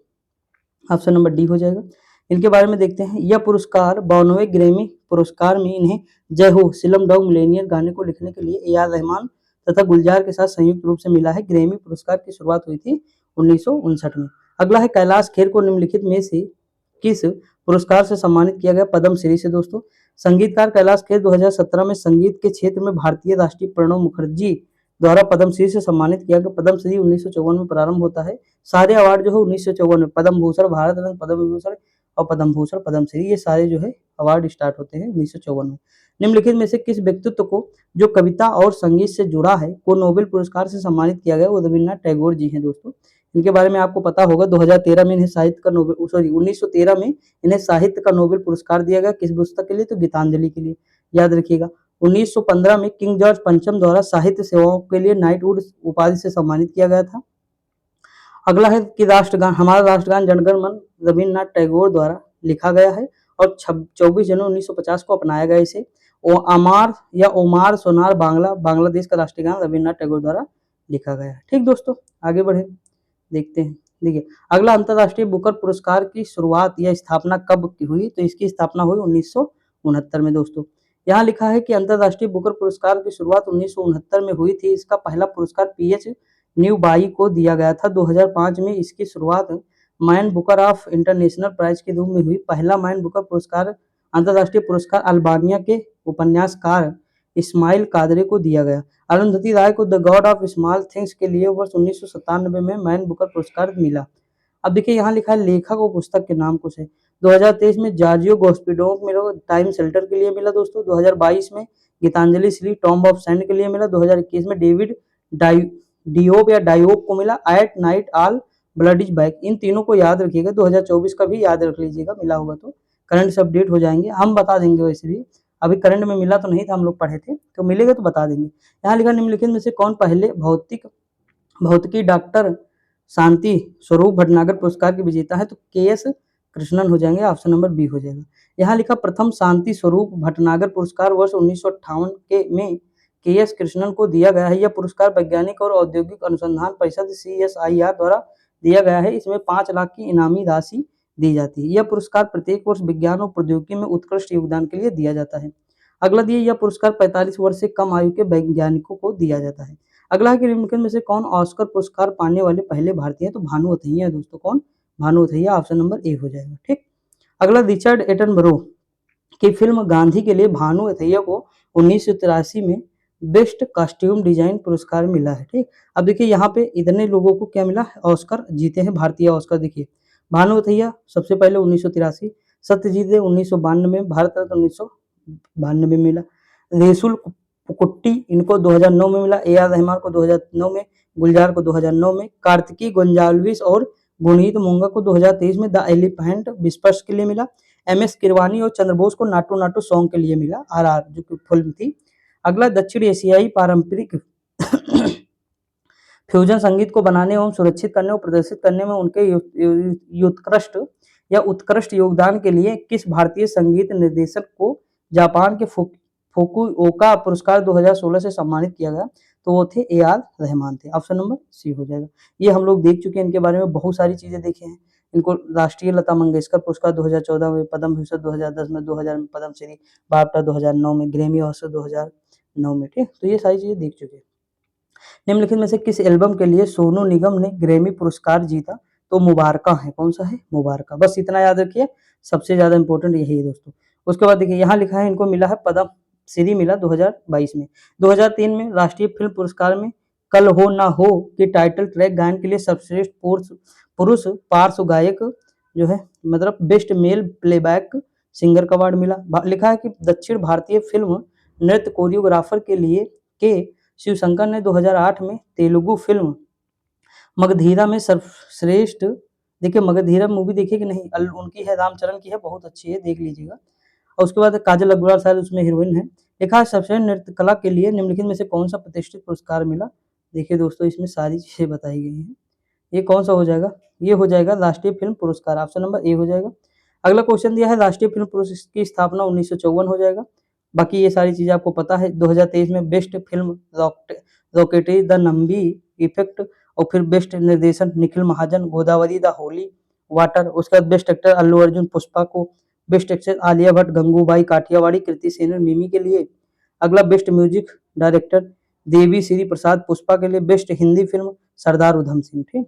ऑप्शन नंबर डी हो जाएगा। इनके बारे में देखते हैं। यह पुरस्कार 92वें ग्रैमी पुरस्कार में इन्हें जय हो सिलम डॉग मिलेनियर गाने को लिखने के लिए ए आर रहमान तथा गुलजार के साथ संयुक्त रूप से मिला है। ग्रैमी पुरस्कार की शुरुआत हुई थी 1959 में। अगला है कैलाश खेर को निम्नलिखित में से किस पुरस्कार से सम्मानित किया गया? पद्मश्री से दोस्तों। संगीतकार कैलाश खेर 2017 में संगीत के क्षेत्र में भारतीय राष्ट्रीय प्रणब मुखर्जी द्वारा पद्मश्री से सम्मानित किया गया। पद्मश्री 1954 में प्रारंभ होता है। सारे अवार्ड जो है 1954 में, पद्म भूषण, भारत रत्न, पद्म विभूषण और पद्म भूषण, पद्मश्री, ये सारे जो है अवार्ड स्टार्ट होते हैं 1954 में। निम्नलिखित में से किस व्यक्तित्व को जो कविता और संगीत से जुड़ा है को नोबेल पुरस्कार से सम्मानित किया गया? वो रविन्द्रनाथ टैगोर जी हैं दोस्तों। इनके बारे में आपको पता होगा 2013 में इन्हें साहित्य का नोबेल 1913 में इन्हें साहित्य का नोबेल पुरस्कार दिया गया। किस पुस्तक के लिए? तो गीतांजलि के लिए। याद रखिएगा। 1915 में किंग जॉर्ज पंचम द्वारा साहित्य सेवाओं के लिए नाइटहुड उपाधि से सम्मानित किया गया था। अगला है कि राष्ट्रगान, हमारा राष्ट्रगान जनगण मन रविन्द्रनाथ टैगोर द्वारा लिखा गया है और 24 जनवरी 1950 को अपनाया गया इसे। ओमार सोनार बांग्लादेश का राष्ट्रीय गान रविन्द्रनाथ टैगोर द्वारा लिखा गया है। ठीक दोस्तों, आगे बढ़े, देखते हैं। देखिए अगला अंतर्राष्ट्रीय बुकर पुरस्कार की शुरुआत या स्थापना कब की हुई? तो इसकी स्थापना हुई 1969 में दोस्तों। यहाँ लिखा है कि अंतर्राष्ट्रीय बुकर पुरस्कार की शुरुआत 1969 में हुई थी। इसका पहला पुरस्कार पीएच न्यूबाई को दिया गया था। 2005 में इसकी शुरुआत Man Booker of International Prize के रूप में हुई। पहला मैन बुकर पुरस्कार अंतर्राष्ट्रीय पुरस्कार अल्बानिया के उपन्यासकार इस्माइल कादरे को दिया गया। अरुंधति राय को the God of small things के लिए वर्ष 1997 में मैन बुकर पुरस्कार मिला। अब देखिए यहाँ लिखा है लेखक और पुस्तक के नाम कुछ है। 2023 में जॉर्जियो गोस्पिडोक मिला टाइम शेल्टर के लिए मिला दोस्तों। 2022 में Geetanjali Shree tomb of sand के लिए मिला। 2021 में डेविड डियोप या डायोप को मिला at night all blood is back. इन तीनों को याद रखिएगा, 2024 का भी याद रख लीजिएगा, मिला होगा तो करंट से अपडेट हो जाएंगे, हम बता देंगे। वैसे भी अभी करंट में मिला तो नहीं था, हम लोग पढ़े थे, तो मिलेगा तो बता देंगे। यहाँ लिखा निम्नलिखित में से कौन पहले भौतिकी डॉक्टर शांति स्वरूप भटनागर पुरस्कार के विजेता है, तो के.एस. कृष्णन हो जाएंगे, ऑप्शन नंबर बी हो जाएगा। यहाँ लिखा प्रथम शांति स्वरूप भटनागर पुरस्कार वर्ष 1958 के में के.एस. कृष्णन को दिया गया है। यह पुरस्कार वैज्ञानिक और औद्योगिक अनुसंधान परिषद CSIR द्वारा दिया गया है। इसमें 5 लाख की इनामी राशि दी जाती है। यह पुरस्कार प्रत्येक वर्ष विज्ञान और प्रौद्योगिकी में उत्कृष्ट योगदान के लिए दिया जाता है। अगला दिए यह पुरस्कार 45 वर्ष से कम आयु के वैज्ञानिकों को दिया जाता है। अगला है कि निम्नलिखित में से कौन ऑस्कर पुरस्कार पाने वाले पहले भारतीय हैं, तो भानु अथैया दोस्तों। कौन? Bhanu Athaiya, option number A हो जाएगा। ठीक। अगला रिचर्ड एटनबरो की फिल्म गांधी के लिए भानु अथैया को 1983 में बेस्ट कॉस्ट्यूम डिजाइन पुरस्कार मिला है। ठीक। अब देखिए यहाँ पे इतने लोगों को क्या मिला है, ऑस्कर जीते हैं, भारतीय ऑस्कर। देखिए भानु अथैया सबसे पहले 1983, सत्यजीत रे 1992 में, भारत रत्न 1992 में मिला, रेसुल कुट्टी इनको 2009 में मिला, ए आर रहमान को 2009 में, गुलजार को 2009 में, कार्तिकी गोंजाल्विस और गुनीत मोंगा को 2023 में द एलिफेंट विस्पर्स के लिए मिला, MS किरवानी और चंद्रबोस को नाटू नाटू सॉन्ग के लिए मिला, RR जो कि फिल्म थी। अगला दक्षिण एशियाई पारंपरिक फ्यूजन संगीत को बनाने एवं सुरक्षित करने और प्रदर्शित करने में उनके उत्कृष्ट योगदान के लिए किस भारतीय संगीत निर्देशक को जापान के फुकुओका पुरस्कार 2016 से सम्मानित किया गया, तो वो थे AR रहमान थे, ऑप्शन नंबर सी हो जाएगा। ये हम लोग देख चुके हैं, इनके बारे में बहुत सारी चीजें देखे हैं। इनको राष्ट्रीय लता मंगेशकर पुरस्कार 2014 में, पद्म भूषण 2010 में, 2000 में पद्मश्री, बाफ्टा 2009 में, ग्रैमी ऑस्कर 2009 में। ठीक, तो ये सारी चीजें देख चुके हैं। निम्नलिखित में से किस एल्बम के लिए सोनू निगम ने ग्रैमी पुरस्कार जीता, तो मुबारका है। कौन सा है? मुबारका। बस इतना याद रखिए, सबसे ज्यादा इंपॉर्टेंट यही है दोस्तों। उसके बाद देखिए यहाँ लिखा है इनको मिला है पद्म श्री मिला 2022 में। 2003 में राष्ट्रीय फिल्म पुरस्कार में कल हो ना हो के टाइटल ट्रैक गायन के लिए सर्वश्रेष्ठ पुरुष पार्श्व गायक जो है मतलब बेस्ट मेल प्लेबैक सिंगर का अवार्ड मिला। लिखा है कि दक्षिण भारतीय फिल्म नृत्य कोरियोग्राफर के लिए के शिवशंकर ने 2008 में तेलुगु फिल्म मगधीरा में सर्वश्रेष्ठ, देखिए मगधीरा मूवी देखिए कि नहीं, उनकी है, रामचरण की है, बहुत अच्छी है, देख लीजिएगा। और उसके बाद काजल अग्रवाल शायद उसमें हीरोइन है। लिखा है सर्वश्रेष्ठ नृत्य कला के लिए निम्नलिखित में से कौन सा प्रतिष्ठित पुरस्कार मिला। देखिए दोस्तों इसमें सारी चीजें बताई गई हैं। ये कौन सा हो जाएगा? ये हो जाएगा राष्ट्रीय फिल्म पुरस्कार, ऑप्शन नंबर ए हो जाएगा। अगला क्वेश्चन दिया है राष्ट्रीय फिल्म पुरस्कार की स्थापना 1954 हो जाएगा। बाकी ये सारी चीजें आपको पता है। 2023 में best film rocketry the Nambi effect, और फिर बेस्ट निर्देशन निखिल महाजन, गोदावरी द होली वाटर। उसके बाद बेस्ट एक्टर अल्लू अर्जुन पुष्पा को, बेस्ट एक्ट्रेस आलिया भट्ट गंगूबाई काठियावाड़ी, कृति सेन और मिमी के लिए। अगला best music director Devi Shri Prasad Pushpa के लिए। Best Hindi film Sardar Udham Singh. ठीक,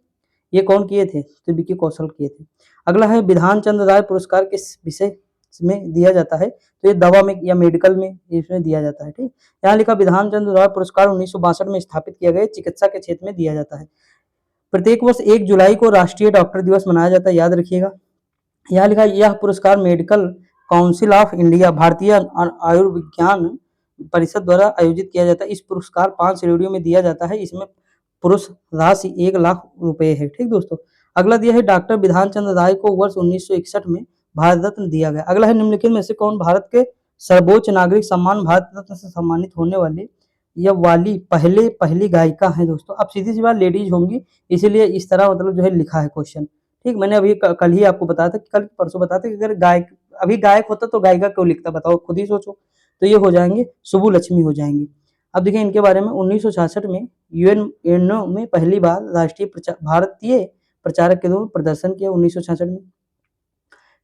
ये कौन किए थे? तो विकी कौशल किए थे। अगला है विधान चंद्र राय पुरस्कार किस विषय में दिया जाता है, तो ये दवा में या मेडिकल में इसमें दिया जाता है। ठीक, यहाँ लिखा विधान चंद्र राय पुरस्कार 1962 में स्थापित किया गया, चिकित्सा के क्षेत्र में दिया जाता है। प्रत्येक वर्ष 1 जुलाई को राष्ट्रीय डॉक्टर दिवस मनाया जाता है, याद रखिएगा। यहाँ लिखा यह पुरस्कार medical council of India Bharatiya Ayurvigyan परिषद द्वारा आयोजित किया जाता है। इस पुरस्कार 5 श्रेणियों में दिया जाता है। इसमें पुरुष राशि 1 लाख रुपए है। ठीक दोस्तों, अगला दिया है डॉक्टर विधान चंद्र राय को वर्ष 1961 में भारत रत्न दिया गया। अगला है निम्नलिखित में से कौन भारत के सर्वोच्च नागरिक सम्मान भारत रत्न से सम्मानित होने वाले यह वाली पहली गायिका है दोस्तों। अब सीधी सी बात लेडीज होंगी, इसीलिए इस तरह मतलब जो है लिखा है क्वेश्चन। ठीक, मैंने अभी कल ही आपको बताया था कि कल परसों बताया था कि अगर गायक अभी गायक होता तो गायिका क्यों लिखता, बताओ, खुद ही सोचो। तो ये हो जाएंगे सुबु लक्ष्मी हो जाएंगी। अब देखिए इनके बारे में 1966 में यूएनओ में पहली बार भारतीय प्रचारक के रूप में प्रदर्शन किया 1966 में।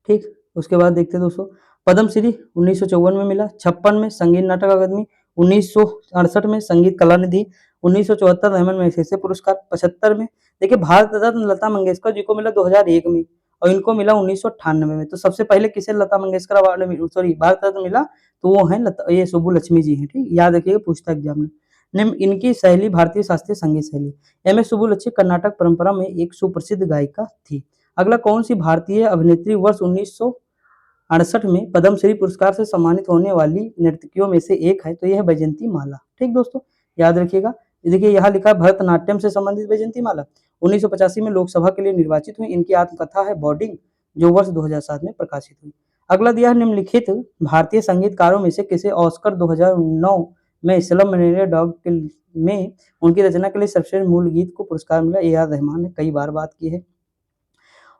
ठीक, उसके बाद देखते हैं दोस्तों पद्मश्री 1954 में मिला, 56 में संगीत नाटक अकादमी, 1968 में संगीत कला निधि, 1974 रहमान मैग्सेसे पुरस्कार, 75 में देखिए भारत रत्न लता मंगेशकर जी को मिला 2001 में, और इनको मिला 1998 में। तो सबसे पहले किसे लता मंगेशकर अवार्ड सॉरी भारत रत्न मिला, तो वो है ये सुब्बू लक्ष्मी जी हैं। ठीक, याद रखिएगा, पूछता एग्जाम में। इनकी शैली भारतीय शास्त्रीय संगीत शैली। MS सुब्बू लक्ष्मी कर्नाटक परंपरा में एक सुप्रसिद्ध गायिका थी। अगला, कौन सी भारतीय अभिनेत्री वर्ष 1968 में पद्मश्री पुरस्कार से सम्मानित होने वाली नर्तकियों में से एक है? तो यह है बैजयंती माला। ठीक दोस्तों, याद रखिएगा। देखिए यहाँ लिखा है भरतनाट्यम से संबंधित बैजयंती माला 1985 में लोकसभा के लिए निर्वाचित हुई। इनकी आत्मकथा है बोर्डिंग, जो वर्ष 2007 में प्रकाशित हुई। अगला दिया है निम्नलिखित भारतीय संगीतकारों में से किसे ऑस्कर 2009 में स्लम डॉग में उनकी रचना के लिए सर्वश्रेष्ठ मूल गीत को पुरस्कार मिला? ए आर रहमान ने कई बार बात की है।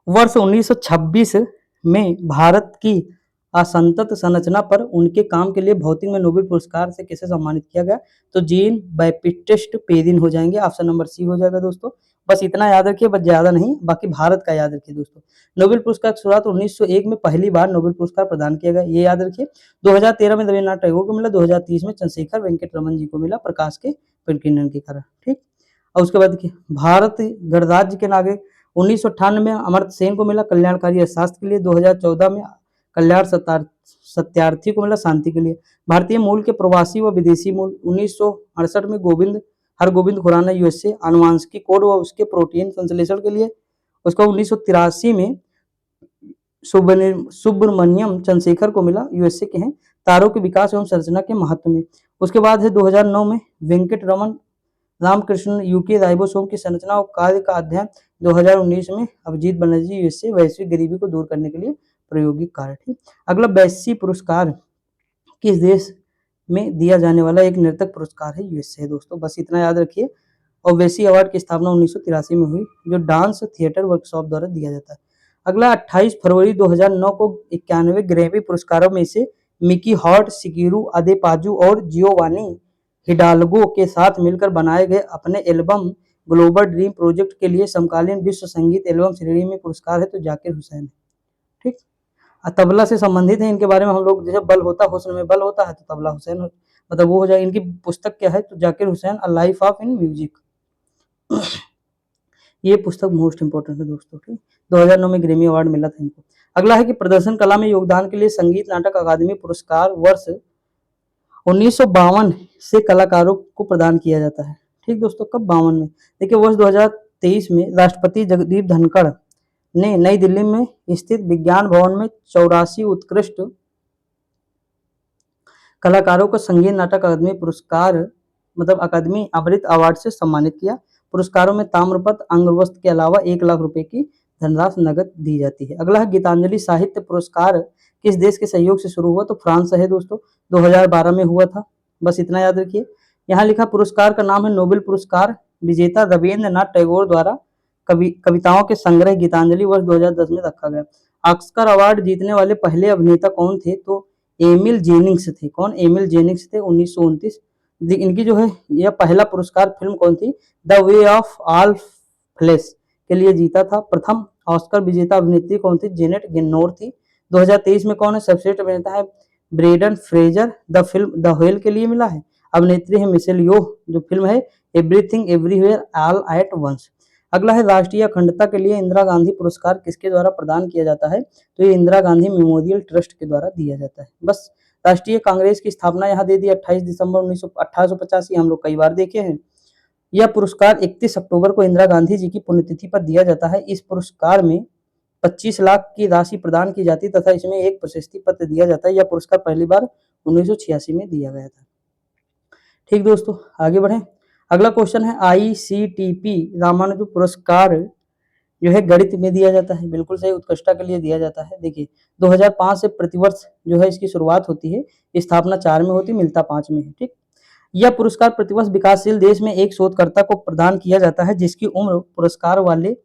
वर्ष 1926 में भारत की असंतत संरचना पर उनके काम के लिए भौतिक में नोबेल पुरस्कार से किसे सम्मानित किया गया? तो जीन बैप्टिस्ट पेरिन हो जाएंगे। ऑप्शन नंबर सी हो जाएगा दोस्तों। बस इतना याद रखिए, बस ज्यादा नहीं, बाकी भारत का याद रखिए दोस्तों। नोबेल पुरस्कार की शुरुआत 1901 में पहली बार नोबेल पुरस्कार प्रदान किया गया, ये याद रखिए। 2013 में रविन्द्रनाथ टैगोर को मिला, 2030 में चंद्रशेखर वेंकट रमन जी को मिला प्रकाश के परिकीर्णन के कारण। ठीक, और उसके बाद देखिए भारत गणराज्य के नागरिक 1998 में अमर्त्य सेन को मिला कल्याणकारी अर्थशास्त्र के लिए, 2014 में कल्याण सत्यार्थी को मिला शांति के लिए। भारतीय मूल के प्रवासी व विदेशी मूल 1968 में हरगोविंद खुराना यूएसए आनुवांशिकी कोड व उसके प्रोटीन संश्लेषण के लिए। उसका 1983 में सुब्रमण्यम चंद्रशेखर को मिला, यूएसए के हैं, तारों के विकास एवं संरचना के महत्व में। उसके बाद है 2009 में वेंकट रमन रामकृष्ण यूके राइबोसोम की संरचना और कार्य का अध्ययन। 2019 में अभिजीत बनर्जी यूएसए वैश्विक गरीबी को दूर करने के लिए प्रायोगिक कार्य। ठीक, अगला बेस्सी पुरस्कार किस देश में दिया जाने वाला एक नर्तक पुरस्कार है? यूएसए दोस्तों, बस इतना याद रखिए। और वेसी अवार्ड की स्थापना 1983 में हुई, जो डांस थिएटर वर्कशॉप द्वारा दिया जाता है। अगला 28 फरवरी 2009 को 91 ग्रैमी पुरस्कारों में से मिकी हॉर्ट, शिकिरू अदेपाजू और जियोवानी हिडाल्गो के साथ मिलकर बनाए गए अपने एल्बम ग्लोबल ड्रीम प्रोजेक्ट के लिए समकालीन विश्व संगीत एल्बम श्रेणी में पुरस्कार है? तो जाकिर हुसैन। ठीक, तबला से संबंधित है, इनके बारे में हम लोग जैसे बल होता हुस्न में बल होता है, तो तबला हुसैन मतलब वो हो जाए। इनकी पुस्तक क्या है? तो Zakir Hussain a life of in music. ये पुस्तक मोस्ट इंपोर्टेंट है दोस्तों। ठीक, 2009 में ग्रैमी अवार्ड मिला था इनको। अगला है कि प्रदर्शन कला में योगदान के लिए संगीत नाटक अकादमी पुरस्कार वर्ष 1952 से कलाकारों को प्रदान किया जाता है। ठीक दोस्तों, कब? 52 में। देखिए वर्ष 2023 में राष्ट्रपति जगदीप धनखड़ ने नई दिल्ली में स्थित विज्ञान भवन में 84 उत्कृष्ट कलाकारों को संगीत नाटक अकादमी पुरस्कार मतलब अकादमी अमृत अवार्ड से सम्मानित किया। पुरस्कारों में ताम्रपत्र अंगवस्त्र के अलावा 1 लाख रुपए की धनराशि नगद दी जाती है। अगला है गीतांजलि साहित्य पुरस्कार किस देश के सहयोग से शुरू हुआ? तो फ्रांस है दोस्तों, 2012 में हुआ था। बस इतना याद रखिए। यहाँ लिखा पुरस्कार का नाम है नोबेल पुरस्कार विजेता रविन्द्रनाथ टैगोर द्वारा कविताओं के संग्रह गीतांजलि वर्ष 2010 में रखा गया। ऑस्कर अवार्ड जीतने वाले पहले अभिनेता कौन थे? तो एमिल जेनिंग्स थे। कौन? एमिल जेनिंग्स थे, 1929। इनकी जो है यह पहला पुरस्कार फिल्म कौन थी? The way of all flesh के लिए जीता था। प्रथम ऑस्कर विजेता अभिनेत्री कौन थी? जेनेट गेनोर थी। 2023 में कौन है सर्वश्रेष्ठ अभिनेता है? Brendon Fraser the film the whale के लिए मिला है। अभिनेत्री है मिशेल योह, जो फिल्म है everything everywhere all at once. अगला है राष्ट्रीय अखंडता के लिए इंदिरा गांधी पुरस्कार किसके द्वारा प्रदान किया जाता है? तो ये इंदिरा गांधी मेमोरियल ट्रस्ट के द्वारा दिया जाता है। बस राष्ट्रीय कांग्रेस की स्थापना यहाँ दे दी 28 दिसंबर 1885, हम लोग कई बार देखे हैं। यह पुरस्कार 31 अक्टूबर को इंदिरा गांधी जी की पुण्यतिथि पर दिया जाता है। इस पुरस्कार में 25 लाख की राशि प्रदान की जाती तथा इसमें एक प्रशस्ति पत्र दिया जाता है। यह पुरस्कार पहली बार 1986 में दिया गया था। ठीक दोस्तों, आगे बढ़े। अगला क्वेश्चन है ICTP रामानुजन पुरस्कार जो है गणित में दिया जाता है। बिल्कुल सही, उत्कृष्टता के लिए दिया जाता है। देखिए 2005 से प्रतिवर्ष जो है इसकी शुरुआत होती है, स्थापना 4 में होती, मिलता 5 में है। ठीक, यह पुरस्कार प्रतिवर्ष विकासशील देश में एक शोधकर्ता को प्रदान किया जाता है जिसकी उम्र पुरस्कार वाले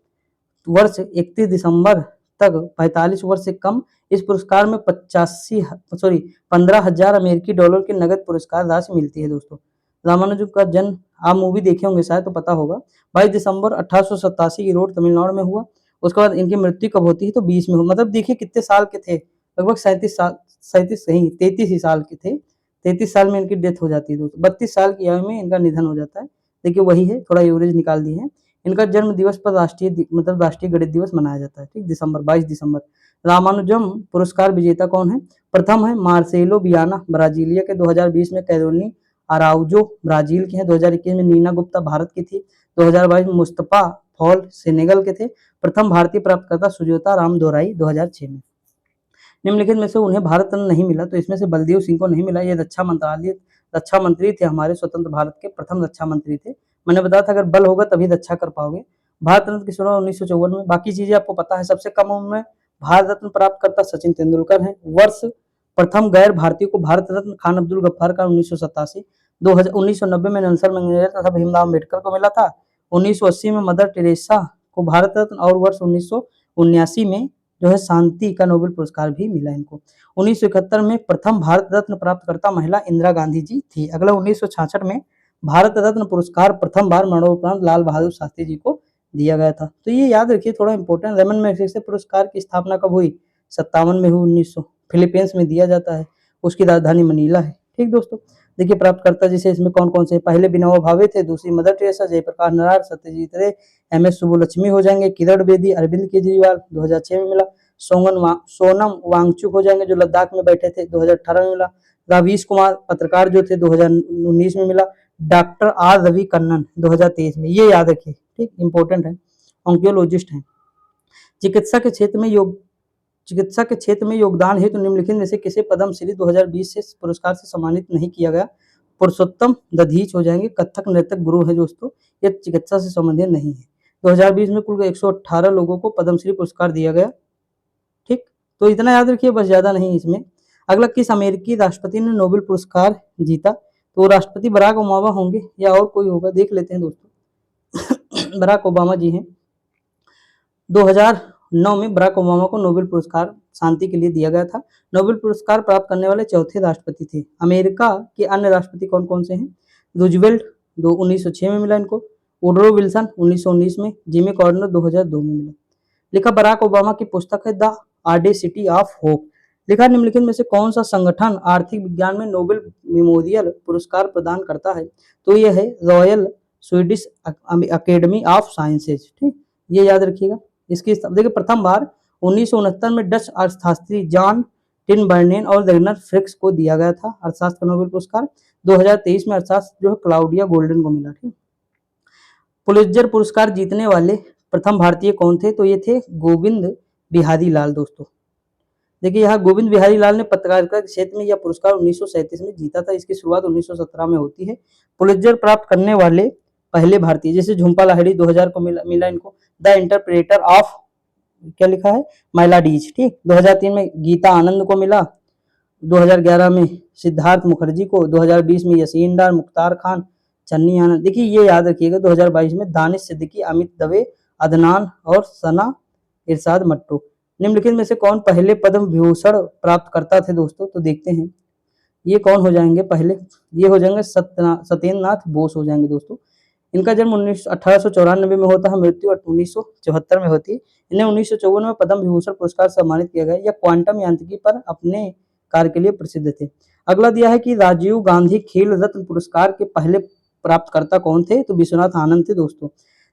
वर्ष 31 दिसंबर तक 45 वर्ष से कम। इस पुरस्कार में 15,000 अमेरिकी डॉलर की नगद पुरस्कार राशि मिलती है। दोस्तों रामानुजन का जन्म आप मूवी देखे होंगे शायद, तो पता होगा, 22 दिसंबर 1887 की रोड तमिलनाडु में हुआ। उसके बाद इनकी मृत्यु कब होती है? तो 20 में हो। मतलब देखिए कितने साल के थे, लगभग 33 ही साल के थे। 33 साल में इनकी डेथ हो जाती है दोस्तों। 32 साल की आयु में इनका निधन हो जाता है। देखिए वही है, थोड़ा एवरेज निकाल दी है। इनका जन्म दिवस पर राष्ट्रीय गणित दिवस मनाया जाता है। ठीक, 22 दिसंबर। रामानुजम पुरस्कार विजेता कौन है? प्रथम है मार्सेलो बियाना ब्राजीलिया के, 2020 में कैरोनी अराउजो ब्राजील के हैं, 2021 में नीना गुप्ता भारत की थी, 2022 में मुस्तफा हॉल सेनेगल के थे। प्रथम भारतीय प्राप्तकर्ता सुजाता राम दोराई 2006 में। निम्नलिखित में से उन्हें भारत रत्न नहीं मिला, तो इसमें से बलदेव सिंह को नहीं मिला। ये रक्षा मंत्री थे, हमारे स्वतंत्र भारत के प्रथम रक्षा मंत्री थे। मैंने बताया था अगर बल होगा तभी रक्षा कर पाओगे। भारत रत्न की शुरुआत 1954 में। बाकी चीजें आपको पता है। सबसे कम उम्र में भारत रत्न प्राप्त करता सचिन तेंदुलकर है। वर्ष प्रथम गैर भारतीय को भारत रत्न खान अब्दुल गफ्फार का 1987। 1990 में नेल्सन मंडेला तथा भीमराव अम्बेडकर को मिला था। 1980 में मदर टेरेसा को भारत रत्न और वर्ष 1979 में जो है शांति का नोबेल पुरस्कार भी मिला इनको। 1971 में प्रथम भारत रत्न प्राप्तकर्ता महिला इंदिरा गांधी जी थी। अगला 1966 में भारत रत्न पुरस्कार प्रथम बार मरणोपरांत लाल बहादुर शास्त्री जी को दिया गया था। तो ये याद रखिए, थोड़ा इंपॉर्टेंट। रमन मैग्सेसे पुरस्कार की स्थापना कब हुई? 57 में हुई, 1900। फिलीपींस में दिया जाता है, उसकी राजधानी मनीला है। ठीक दोस्तों, देखिए प्राप्तकर्ता जैसे इसमें कौन कौन से। पहले विनोबा भावे थे, दूसरी मदर टेरेसा, जयप्रकाश नारायण, सत्यजीत रे, एम.एस. सुब्बुलक्ष्मी हो जाएंगे, किरण बेदी, अरविंद केजरीवाल 2006 में मिला। सोनम वांगचुक हो जाएंगे जो लद्दाख में बैठे थे, 2018 में मिला। रावीश कुमार पत्रकार जो थे 2019 में मिला। डॉक्टर आर रवि कन्नन 2023 में। ये याद रखिए, ठीक, इंपॉर्टेंट है, ऑन्कोलॉजिस्ट हैं। चिकित्सा के क्षेत्र में योगदान हेतु निम्नलिखित में से किसे पद्मश्री 2020 से पुरस्कार से सम्मानित नहीं किया गया? पुरुषोत्तम दधीच हो जाएंगे, कथक नृत्यक गुरु है दोस्तों, ये चिकित्सा से संबंधित नहीं है। 2020 में कुल 118 लोगों को पद्मश्री पुरस्कार दिया गया। ठीक, तो इतना याद रखिए, बस ज्यादा नहीं इसमें। अगला, किस अमेरिकी राष्ट्रपति ने नोबेल पुरस्कार जीता? तो राष्ट्रपति बराक ओबामा होंगे या और कोई होगा, देख लेते हैं दोस्तों। बराक ओबामा जी हैं। 2009 में बराक ओबामा को नोबेल पुरस्कार शांति के लिए दिया गया था। नोबेल पुरस्कार प्राप्त करने वाले चौथे राष्ट्रपति थे। अमेरिका के अन्य राष्ट्रपति कौन कौन से हैं? रूजवेल्ट 1906 में मिला इनको। वुडरो विल्सन 1919 में। जिमी कॉर्नर 2002 में मिला। लिखा बराक ओबामा की पुस्तक है द ऑडेसिटी ऑफ होप। लिखा निम्नलिखित में से कौन सा संगठन आर्थिक विज्ञान में नोबेल मेमोरियल पुरस्कार प्रदान करता है? तो यह है royal Swedish academy of sciences. ठीक, ये याद रखिएगा। इसकी देखिए प्रथम बार 1969 में डच अर्थशास्त्री जॉन टिनबर्नेन और रेगनर फ्रिक्स को दिया गया था अर्थशास्त्र का नोबेल पुरस्कार। 2023 में अर्थशास्त्र जो है क्लाउडिया गोल्डन को मिला। ठीक, पुलित्जर पुरस्कार जीतने वाले प्रथम भारतीय कौन थे? तो ये थे गोविंद बिहारी लाल दोस्तों। देखिए यहाँ गोविंद बिहारी लाल ने पत्रकारिता के क्षेत्र में यह पुरस्कार 1937 में जीता था। इसकी शुरुआत 1917 में होती है। पुलित्जर प्राप्त करने वाले पहले भारतीय, जैसे झुम्पा लाहिड़ी 2000 को मिला इनको। द इंटरप्रेटर ऑफ क्या लिखा है? माइलाडीज। ठीक, 2003 में गीता आनंद को मिला। 2011 में सिद्धार्थ मुखर्जी को। 2020 में यासीन डार, मुख्तार खान, चन्नी आनंद। देखिए ये याद रखिएगा, 2022 में दानिश सिद्दीकी, अमित दवे, अदनान और सना इरशाद मट्टू। निम्नलिखित में से कौन पहले पद्म विभूषण प्राप्त करता थे दोस्तों? तो देखते हैं ये कौन हो जाएंगे पहले। ये हो जाएंगे सत्येंद्र नाथ बोस हो जाएंगे दोस्तों। इनका जन्म 1894 में होता है, मृत्यु 1974 में होती है। इन्हें 1954 में पद्म विभूषण पुरस्कार से सम्मानित किया गया। यह क्वांटम यांत्रिकी पर अपने कार्य के लिए प्रसिद्ध थे। अगला दिया है कि राजीव गांधी खेल रत्न पुरस्कार के पहले प्राप्तकर्ता कौन थे? तो विश्वनाथ आनंद थे दोस्तों।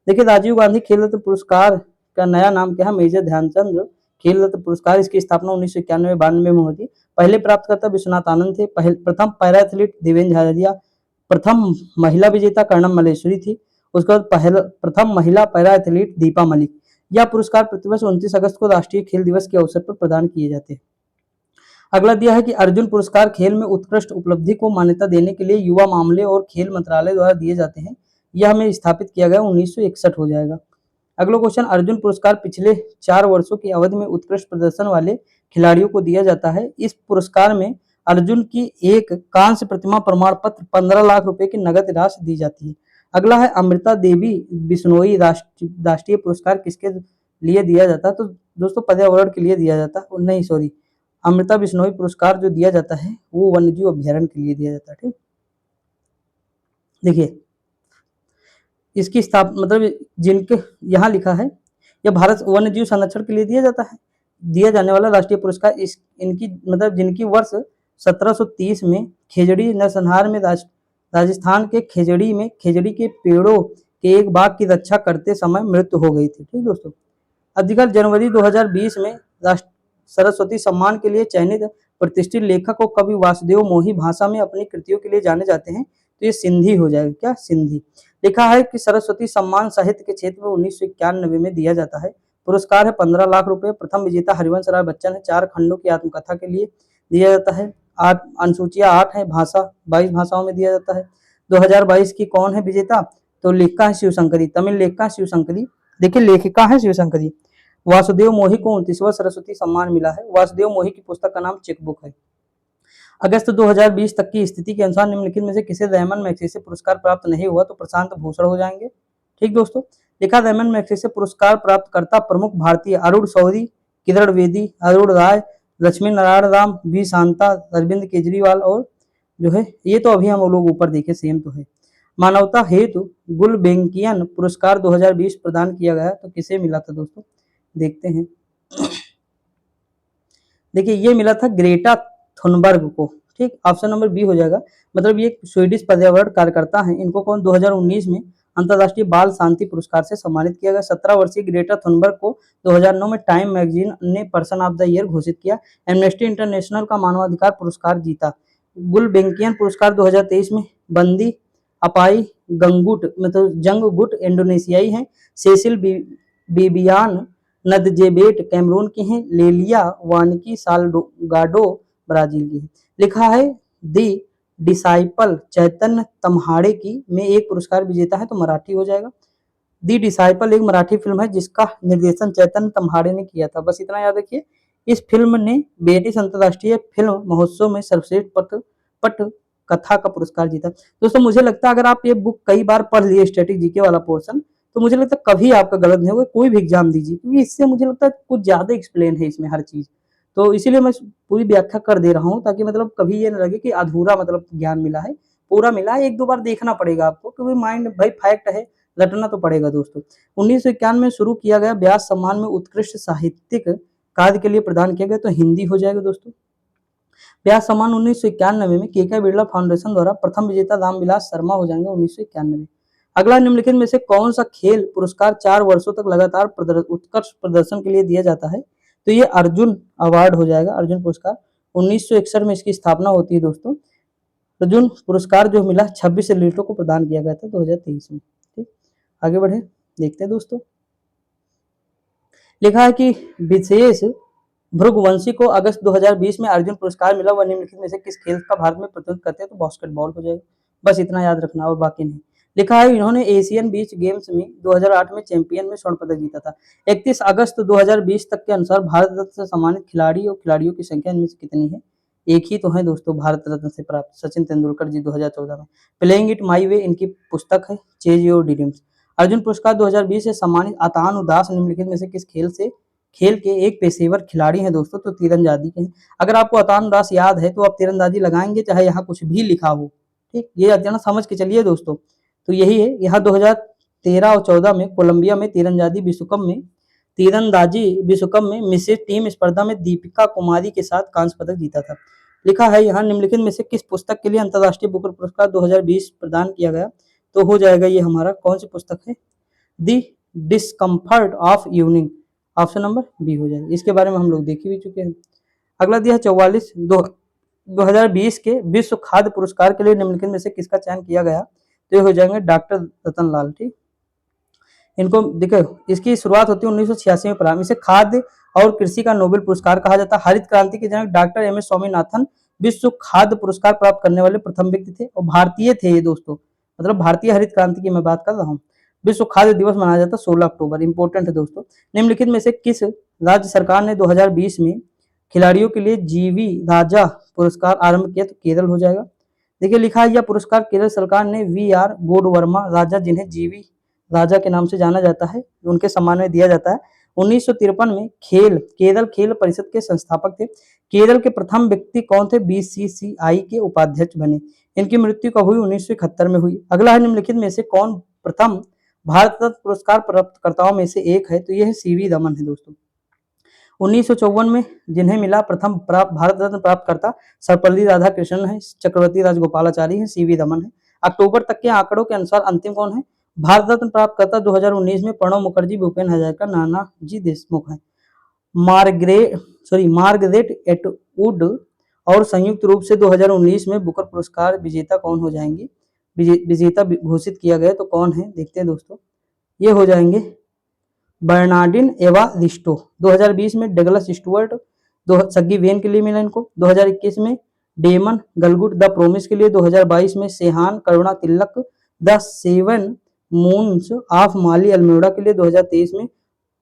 देखिए राजीव गांधी खेल रत्न पुरस्कार का नया नाम क्या है? मेजर ध्यानचंद खेल रत्न पुरस्कार। इसकी स्थापना 1991-92 में हुई थी। पहले प्राप्तकर्ता विश्वनाथ आनंद थे। प्रथम पैरा एथलीट देवेंद्र झाझड़िया। प्रथम महिला विजेता कर्णम मल्लेश्वरी थी। उसके बाद प्रथम महिला पैरा एथलीट दीपा मलिक। यह पुरस्कार प्रतिवर्ष 29 अगस्त को राष्ट्रीय खेल दिवस के अवसर पर प्रदान किए जाते हैं। अगला दिया है कि अर्जुन पुरस्कार खेल में उत्कृष्ट उपलब्धि को मान्यता देने के लिए युवा मामले और खेल मंत्रालय द्वारा दिए जाते हैं। यह हमें स्थापित किया गया 1961 हो जाएगा। अगला क्वेश्चन, अर्जुन पुरस्कार पिछले 4 वर्षों की अवधि में उत्कृष्ट प्रदर्शन वाले खिलाड़ियों को दिया जाता है। इस पुरस्कार में अर्जुन की एक कांस्य प्रतिमा प्रमाण पत्र 15 लाख रुपए की नगद राशि दी जाती है। अगला है अमृता देवी बिश्नोई राष्ट्रीय पुरस्कार किसके लिए दिया जाता है? तो दोस्तों पर्यावरण के लिए दिया जाता है। नहीं सॉरी, अमृता बिश्नोई पुरस्कार जो दिया जाता है वो वन्यजीव अभ्यारण्य के लिए दिया जाता है। ठीक, देखिए इसकी स्थापना मतलब जिनके यहाँ लिखा है यह भारत वन्यजीव संरक्षण के लिए दिया जाता है। दिया जाने वाला राष्ट्रीय पुरस्कार इनकी मतलब जिनकी वर्ष 1730 में खेजड़ी नरसंहार में राजस्थान के खेजड़ी के पेड़ों के एक बाग की रक्षा करते समय मृत्यु हो गई थी। ठीक दोस्तों, अधिकतर जनवरी 2020 में सरस्वती सम्मान के लिए चयनित प्रतिष्ठित लेखक को कवि वासुदेव मोही भाषा में अपनी कृतियों के लिए जाने जाते हैं। तो ये सिंधी हो जाएगा। क्या? सिंधी। लिखा है कि सरस्वती सम्मान साहित्य के क्षेत्र में 1991 में दिया जाता है। पुरस्कार है 15 लाख रुपए। प्रथम विजेता हरिवंश राय बच्चन है। 4 खंडों की आत्मकथा के लिए दिया जाता है। 8 अनुसूचियां 8 है। भाषा 22 भाषाओं में दिया जाता है। 2022 की कौन है विजेता? तो लेखिका है शिवशंकरी, तमिल लेखिका है शिवशंकरी। देखिए लेखिका है शिवशंकरी। वासुदेव मोही को 29वां सरस्वती सम्मान मिला है। वासुदेव मोही की पुस्तक का नाम चेक बुक है। अगस्त 2020 तक की स्थिति के अनुसार निम्नलिखित में से किसे रैमन मैग्सेसे पुरस्कार प्राप्त नहीं हुआ? तो प्रशांत भूषण हो जाएंगे। ठीक दोस्तों, लिखा रैमन मैग्सेसे पुरस्कार प्राप्त करता प्रमुख भारतीय अरुण शौरी, किरण बेदी, अरुण राय, लक्ष्मी नारायण राम, बी शांता, अरविंद केजरीवाल और जो है ये तो अभी हम लोग ऊपर देखे सेम तो है। मानवता हेतु गुलबेंकियन पुरस्कार 2020 प्रदान किया गया, तो किसे मिला था दोस्तों? देखते हैं। देखिए ये मिला था ग्रेटा थुनबर्ग को। ठीक, ऑप्शन नंबर बी हो जाएगा। मतलब ये स्वीडिश पर्यावरण कार्यकर्ता हैं। इनको कौन 2019 में अंतर्राष्ट्रीय बाल शांति पुरस्कार से सम्मानित किया गया। 17 वर्षीय ग्रेटा थुनबर्ग को 2009 में टाइम मैगजीन ने पर्सन ऑफ द ईयर घोषित किया। एमनेस्टी इंटरनेशनल का मानवाधिकार पुरस्कार जीता। गुलबेंकियन पुरस्कार 2023 में बंदी अपाई गंगुट मतलब जंगगुट इंडोनेशियाई हैं। सेसिल बिबियान नदजेबेट कैमरून की हैं। लेलिया वानिकी सालगाडो ब्राजील की है। लिखा है दी डिसाइपल चैतन्य तम्हाड़े की में एक पुरस्कार विजेता है, तो मराठी हो जाएगा। दी डिसाइपल एक मराठी फिल्म है जिसका निर्देशन चैतन्य तम्हाड़े ने किया था। बस इतना याद रखिए। इस फिल्म ने बेटिस अंतर्राष्ट्रीय फिल्म महोत्सव में सर्वश्रेष्ठ पट कथा का पुरस्कार जीता। दोस्तों मुझे लगता है अगर आप ये बुक कई बार पढ़ लिए स्टैटिक जीके वाला पोर्शन, तो मुझे लगता है कभी आपका गलत नहीं होगा। कोई भी एग्जाम दीजिए, क्योंकि इससे मुझे लगता है कुछ ज्यादा एक्सप्लेन है इसमें हर चीज। तो इसीलिए मैं पूरी व्याख्या कर दे रहा हूँ, ताकि मतलब कभी ये न लगे कि अधूरा मतलब ज्ञान मिला है। पूरा मिला है। 1-2 बार देखना पड़ेगा आपको, क्योंकि माइंड भाई फैक्ट है, रटना तो पड़ेगा दोस्तों। 1991 में शुरू किया गया व्यास सम्मान में उत्कृष्ट साहित्यिक कार्य के लिए प्रदान किया गया, तो हिंदी हो जाएगा दोस्तों। व्यास सम्मान 1991 में केके बिरला फाउंडेशन द्वारा प्रथम विजेता रामविलास शर्मा हो जाएंगे 1991। अगला निम्नलिखित में से कौन सा खेल पुरस्कार 4 वर्षों तक लगातार उत्कृष्ट प्रदर्शन के लिए दिया जाता है? तो ये अर्जुन अवार्ड हो जाएगा, अर्जुन पुरस्कार। 1961 में इसकी स्थापना होती है दोस्तों। अर्जुन पुरस्कार जो मिला 26 एथलीटों को प्रदान किया गया था 2023 में। ठीक, आगे बढ़े, देखते हैं दोस्तों। लिखा है कि विशेष भृगुवंशी को अगस्त 2020 में अर्जुन पुरस्कार मिला। वह निम्नलिखित में से किस खेल का भारत में प्रतिनिधित्व करते हैं? तो बास्केटबॉल हो जाएगा। बस इतना याद रखना और बाकी नहीं। लिखा है इन्होंने एशियन बीच गेम्स में 2008 में चैंपियन में स्वर्ण पदक जीता था। 31 अगस्त 2020 तक के अनुसार भारत रत्न से सम्मानित खिलाड़ी और खिलाड़ियों की संख्या इनमें से कितनी है? एक ही तो है दोस्तों भारत रत्न से प्राप्त, सचिन तेंदुलकर जी 2014 में। प्लेइंग इट माई वे इनकी पुस्तक है। Chase your dreams. अर्जुन पुरस्कार 2020 से सम्मानित अतान उदास निम्नलिखित में से किस खेल के एक पेशेवर खिलाड़ी हैं दोस्तों? तो तीरंदाजी के हैं। अगर आपको अतान उदास याद है तो आप तीरंदाजी लगाएंगे चाहे यहाँ कुछ भी लिखा हो। ठीक, ये अध्ययन समझ के चलिए दोस्तों। तो यही है। यहाँ 2013 और 14 में कोलंबिया में तीरंदाजी विश्व कप में मिश्रित टीम स्पर्धा में दीपिका कुमारी के साथ कांस्य पदक जीता था। लिखा है यहाँ निम्नलिखित में से किस पुस्तक के लिए अंतर्राष्ट्रीय बुकर पुरस्कार 2020 प्रदान किया गया? तो हो जाएगा ये हमारा कौन सी पुस्तक है? The discomfort of evening. Option number B हो जाएगा। इसके बारे में हम लोग देख भी चुके हैं। अगला दिया 2020 के विश्व खाद्य पुरस्कार के लिए निम्नलिखित में से किसका चयन किया गया? तो ये हो जाएंगे डॉक्टर रतन लाल। ठीक, इनको देखो इसकी शुरुआत होती है 1986 में प्रारंभ। इसे खाद्य और कृषि का नोबेल पुरस्कार कहा जाता है। हरित क्रांति के जनक डॉक्टर एम एस स्वामीनाथन विश्व खाद्य पुरस्कार प्राप्त करने वाले प्रथम व्यक्ति थे और भारतीय थे ये दोस्तों। मतलब भारतीय हरित क्रांति की मैं बात कर रहा हूँ। विश्व खाद्य दिवस मनाया जाता है 16 अक्टूबर। इंपॉर्टेंट है दोस्तों। निम्नलिखित में से किस राज्य सरकार ने 2020 में खिलाड़ियों के लिए जीवी राजा पुरस्कार आरंभ किया? तो केरल हो जाएगा। देखिए लिखा है यह पुरस्कार केरल सरकार ने वी आर गोडवर्मा राजा, जिन्हें जीवी राजा के नाम से जाना जाता है, उनके सम्मान में दिया जाता है। 1953 में केरल खेल परिषद के संस्थापक थे। केरल के प्रथम व्यक्ति कौन थे? बीसीसीआई के उपाध्यक्ष बने। इनकी मृत्यु कब हुई? 1971 में हुई। अगला है निम्नलिखित में से कौन प्रथम भारत रत्न पुरस्कार प्राप्तकर्ताओं में से एक है? तो यह है सीवी रमन है दोस्तों। 1954 में जिन्हें मिला प्रथम भारत रत्न प्राप्तकर्ता सर्वपल्ली राधाकृष्णन है, चक्रवर्ती राजगोपालाचारी है, सीवी रमन है। अक्टूबर तक के आंकड़ों के अनुसार अंतिम कौन है? भारत रत्न प्राप्तकर्ता 2019 में प्रणब मुखर्जी, भूपेन हजारिका, नानाजी देशमुख है। मार्गरेट एटवुड और संयुक्त रूप से 2019 में बुकर पुरस्कार विजेता कौन हो जाएंगी? विजेता घोषित किया गया, तो कौन है देखते हैं दोस्तों। ये हो जाएंगे बर्नार्डिन एवारिस्टो। 2020 में डगलस स्टुअर्ट सग्गी वेन के लिए मिला इनको। 2021 में डेमन गलगुट द प्रोमिस के लिए। 2022 में सेहान करुणा तिलक द सेवन मून्स ऑफ माली अल्मोड़ा के लिए। 2023 में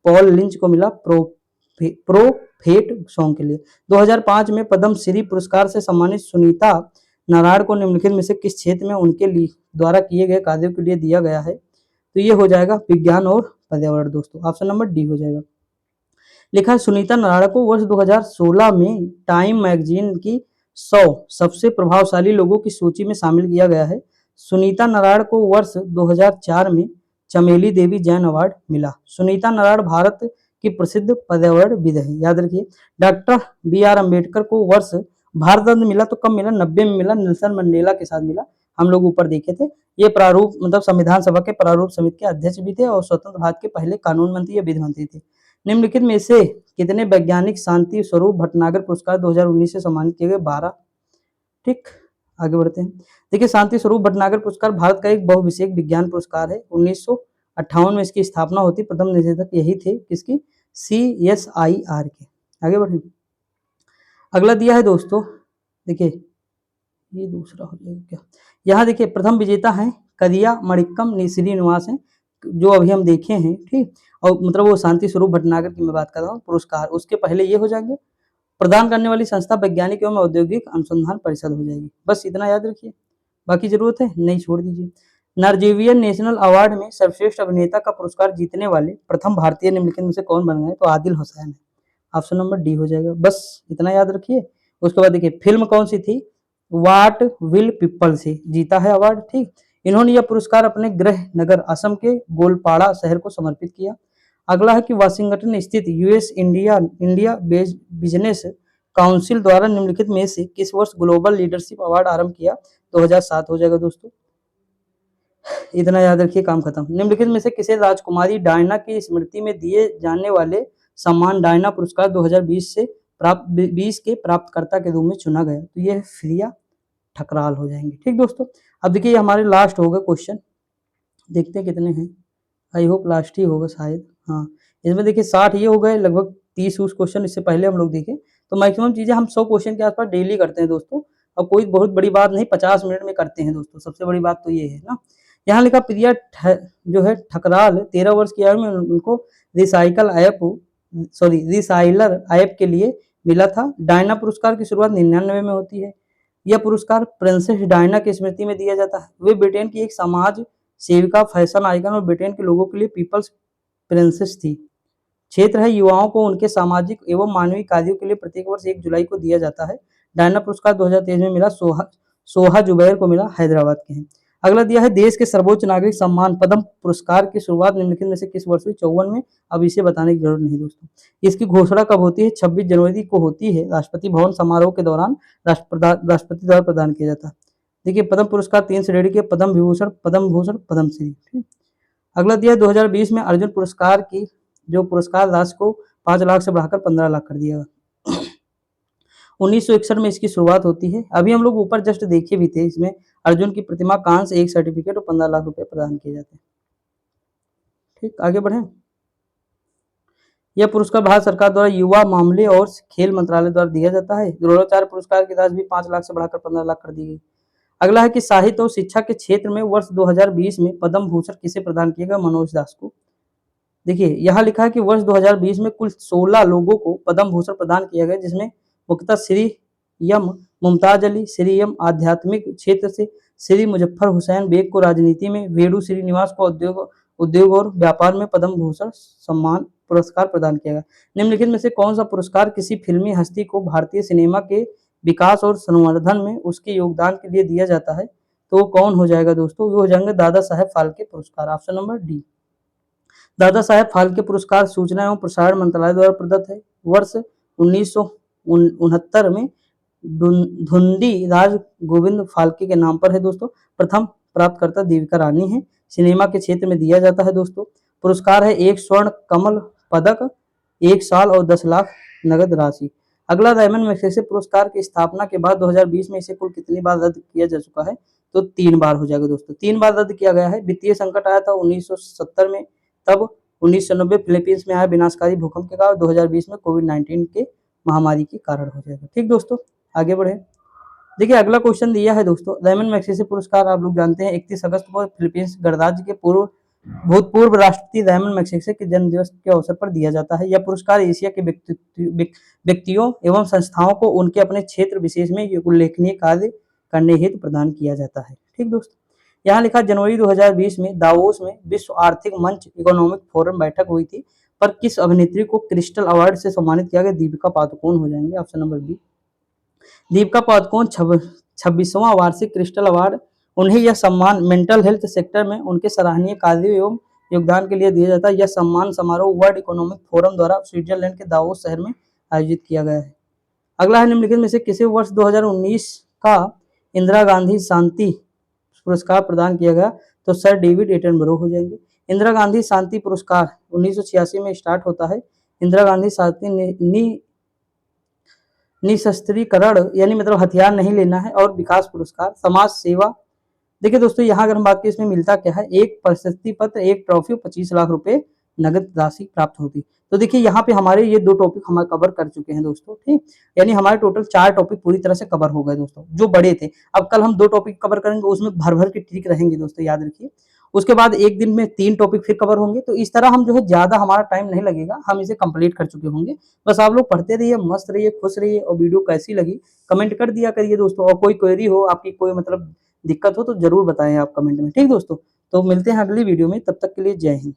पॉल लिंच को मिला प्रोफेट सॉन्ग के लिए। 2005 में पद्म श्री पुरस्कार से सम्मानित सुनीता नारायण को निम्नलिखित में से किस क्षेत्र में उनके लिए द्वारा किए गए कार्यों के लिए दिया गया है, तो ये हो जाएगा विज्ञान और पर्यावरण दोस्तों। ऑप्शन नंबर डी हो जाएगा। लिखा है सुनीता नारायण को वर्ष 2016 में टाइम मैगजीन की 100 सबसे प्रभावशाली लोगों की सूची में शामिल किया गया है। सुनीता नारायण को वर्ष 2004 में चमेली देवी जैन अवार्ड मिला। सुनीता नारायण भारत की प्रसिद्ध पर्यावरणविद है, याद रखिए। डॉक्टर BR अम्बेडकर को वर्ष भारत रत्न मिला, तो कब मिला, 90 में मिला, नेल्सन मंडेला के साथ मिला। हम लोग ऊपर देखे थे। ये प्रारूप मतलब संविधान सभा के प्रारूप समिति के अध्यक्ष भी थे और स्वतंत्र भारत के पहले कानून मंत्री या विधि मंत्री थे। निम्नलिखित में से कितने वैज्ञानिक शांति स्वरूप भटनागर पुरस्कार 2019 से सम्मानित किए गए, 12। ठीक, आगे बढ़ते हैं। देखिए शांति स्वरूप भटनागर पुरस्कार भारत का एक बहुविषयक विज्ञान पुरस्कार है। 1958 में इसकी स्थापना होती। प्रथम निदेशक यही थे किसकी, CSIR के। आगे बढ़े। अगला दिया है दोस्तों, देखिए ये दूसरा हो जाएगा क्या, यहाँ देखिए प्रथम विजेता है कदिया मणिक्कम श्रीनिवास है, जो अभी हम देखे हैं। ठीक, और मतलब वो शांति स्वरूप भटनागर की मैं बात कर रहा हूँ पुरस्कार। उसके पहले ये हो जाएंगे प्रदान करने वाली संस्था वैज्ञानिक एवं औद्योगिक अनुसंधान परिषद हो जाएगी। बस इतना याद रखिए, बाकी जरूरत है नहीं छोड़ दीजिए। नार्वेजियन नेशनल अवार्ड में सर्वश्रेष्ठ अभिनेता का पुरस्कार जीतने वाले प्रथम भारतीय निम्नलिखित में से कौन बन गए, तो आदिल हुसैन है। ऑप्शन नंबर डी हो जाएगा। बस इतना याद रखिए। उसके बाद देखिए फिल्म कौन सी थी, वाट विल पीपल से जीता है अवार्ड। ठीक, इन्होंने यह पुरस्कार अपने गृह नगर असम के गोलपाड़ा शहर को समर्पित किया। अगला है कि वाशिंगटन स्थित US इंडिया बिजनेस काउंसिल द्वारा निम्नलिखित में से किस वर्ष ग्लोबल लीडरशिप अवार्ड आरंभ किया, 2007 हो जाएगा दोस्तों। इतना याद रखिए, काम खत्म। निम्नलिखित में से किसे राजकुमारी डायना की स्मृति में दिए जाने वाले सम्मान डायना पुरस्कार 2020 से प्राप्त 20 के प्राप्तकर्ता के रूप में चुना गया, तो ये फ्रिया ठकराल हो जाएंगे। ठीक दोस्तों, अब देखिए हमारे लास्ट होगा क्वेश्चन, देखते हैं कितने हैं। आई होप लास्ट ही होगा शायद। हाँ, इसमें देखिए 60 ये हो गए, लगभग 30 उस क्वेश्चन इससे पहले हम लोग देखे। तो मैक्सिमम चीजें हम 100 क्वेश्चन के आसपास डेली करते हैं दोस्तों, और कोई बहुत बड़ी बात नहीं, 50 मिनट में करते हैं दोस्तों। सबसे बड़ी बात तो ये है ना। यहाँ लिखा प्रिया जो है ठकराल 13 वर्ष की आयु में उनको रिसाइलर ऐप के लिए मिला था। डायना पुरस्कार की शुरुआत 99 में होती है। यह पुरस्कार प्रिंसेस डायना की स्मृति में दिया जाता है। वे ब्रिटेन की एक समाज सेविका, फैशन आइकन और ब्रिटेन के लोगों के लिए पीपल्स प्रिंसेस थी। क्षेत्र है युवाओं को उनके सामाजिक एवं मानवीय कार्यों के लिए प्रत्येक वर्ष 1 जुलाई को दिया जाता है। डायना पुरस्कार 2023 में मिला सोहा जुबैर को मिला, हैदराबाद के हैं। अगला दिया है देश के सर्वोच्च नागरिक सम्मान पद्म पुरस्कार की शुरुआत निम्नलिखित में से किस वर्ष हुई, 54 में। अब इसे बताने की जरूरत नहीं दोस्तों। इसकी घोषणा कब होती है, 26 जनवरी को होती है। राष्ट्रपति भवन समारोह के दौरान राष्ट्रपति द्वारा प्रदान किया जाता है। देखिए पद्म पुरस्कार 3 श्रेणी के, पद्म विभूषण, पद्म भूषण, पद्मश्री। अगला दिया 2020 में अर्जुन पुरस्कार की जो पुरस्कार राशि को 5 लाख से बढ़ाकर 15 लाख कर दिया गया। 1961 में इसकी शुरुआत होती है। अभी हम लोग ऊपर जस्ट देखे भी थे, इसमें अर्जुन की प्रतिमा, कांस, एक सर्टिफिकेट और 15 लाख रुपए प्रदान किए जाते हैं। ठीक, आगे बढ़े। यह पुरस्कार भारत सरकार द्वारा युवा मामले और खेल मंत्रालय द्वारा दिया जाता है। द्रोणाचार्य पुरस्कार की राशि भी 5 लाख से बढ़ाकर 15 लाख कर दी गई। अगला है कि साहित्य और शिक्षा के क्षेत्र में वर्ष 2020 में पद्म भूषण किसे प्रदान किया गया, मनोज दास को। देखिए यहाँ लिखा है कि वर्ष 2020 में कुल 16 लोगों को पद्म भूषण प्रदान किया गया, जिसमें मुख्यतः श्री एम मुमताज अली, श्री एम आध्यात्मिक क्षेत्र से, श्री मुजफ्फर हुसैन बेग को राजनीति में, वेणु श्रीनिवास को उद्योग और व्यापार में पद्म भूषण सम्मान पुरस्कार प्रदान किया गया। निम्नलिखित में से कौन सा पुरस्कार किसी फिल्मी हस्ती को भारतीय सिनेमा के विकास और संवर्धन में उसके योगदान के लिए दिया जाता है, तो वो कौन हो जाएगा दोस्तों, वो हो जाएंगे दादा साहेब फाल्के पुरस्कार। Option number D. Dada Saheb Phalke पुरस्कार सूचना एवं प्रसारण मंत्रालय द्वारा प्रदत्त है। वर्ष 1969 में धुंडी राज गोविंद फाल्के के नाम पर है दोस्तों। प्रथम प्राप्तकर्ता देविका रानी है। सिनेमा के क्षेत्र में दिया जाता है दोस्तों। पुरस्कार है 1 स्वर्ण कमल पदक, 1 साल और 10 लाख नगद राशि। अगला रेमन मैग्सेसे पुरस्कार की स्थापना के बाद 2020 में इसे कुल कितनी बार रद्द किया जा चुका है, तो 3 बार हो जाएगा दोस्तों, 3 बार रद्द किया गया है। वित्तीय संकट आया था 1970 में, तब 1990 फिलीपींस में आया विनाशकारी भूकंप के कारण, 2020 में कोविड-19 के महामारी के कारण हो जाएगा। ठीक दोस्तों, आगे बढ़े। देखिए अगला क्वेश्चन दिया है दोस्तों, रेमन मैग्सेसे पुरस्कार आप लोग जानते हैं 31 अगस्त को फिलीपींस गणराज्य के भूतपूर्व राष्ट्रपति रेमन मैग्सेसे के जन्म दिवस के अवसर पर दिया जाता है। यह पुरस्कार एशिया के व्यक्तियों एवं संस्थाओं को उनके अपने क्षेत्र विशेष में उल्लेखनीय कार्य करने हेतु प्रदान किया जाता है। ठीक दोस्तों, यहाँ लिखा जनवरी 2020 में दावोस में विश्व आर्थिक मंच इकोनॉमिक फोरम बैठक हुई थी, पर किस अभिनेत्री को क्रिस्टल अवार्ड से सम्मानित किया गया? दीपिका पादुकोण हो जाएंगे, option number B. Deepika Padukone 26वां वार्षिक क्रिस्टल अवार्ड, उन्हें यह सम्मान मेंटल हेल्थ सेक्टर में उनके सराहनीय कार्यों एवं योगदान के लिए दिया जाता है। यह सम्मान समारोह वर्ल्ड इकोनॉमिक फोरम द्वारा स्विट्जरलैंड के दावोस शहर में आयोजित किया गया है। अगला है निम्नलिखित में से किसे वर्ष 2019 का इंदिरा गांधी शांति पुरस्कार प्रदान किया गया? तो सर डेविड एटनबरो हो जाएंगे। इंदिरा गांधी शांति पुरस्कार 1986 में स्टार्ट होता है। इंदिरा गांधी शांति निशस्त्रीकरण यानी मतलब हथियार नहीं लेना है, और विकास पुरस्कार समाज सेवा। देखिए दोस्तों, यहाँ अगर हम बात करें इसमें मिलता क्या है, एक प्रशस्ति पत्र, एक ट्रॉफी, 25 लाख रुपए नगद राशि प्राप्त होती। तो देखिए यहाँ पे हमारे ये 2 टॉपिक हमारे कवर कर चुके हैं दोस्तों। ठीक, यानी हमारे टोटल 4 टॉपिक पूरी तरह से कवर हो गए दोस्तों, जो बड़े थे। अब कल हम 2 टॉपिक कवर करेंगे, उसमें भर भर के ट्रिक रहेंगे दोस्तों, याद रखिए। उसके बाद एक दिन में 3 टॉपिक फिर कवर होंगे। तो इस तरह हम जो है ज्यादा हमारा टाइम नहीं लगेगा, हम इसे कंप्लीट कर चुके होंगे। बस आप लोग पढ़ते रहिए, मस्त रहिए, खुश रहिए, और वीडियो कैसी लगी कमेंट कर दिया करिए दोस्तों। और कोई क्वेरी हो, आपकी कोई मतलब दिक्कत हो, तो जरूर बताएं आप कमेंट में। ठीक दोस्तों, तो मिलते हैं अगली वीडियो में, तब तक के लिए जय हिंद।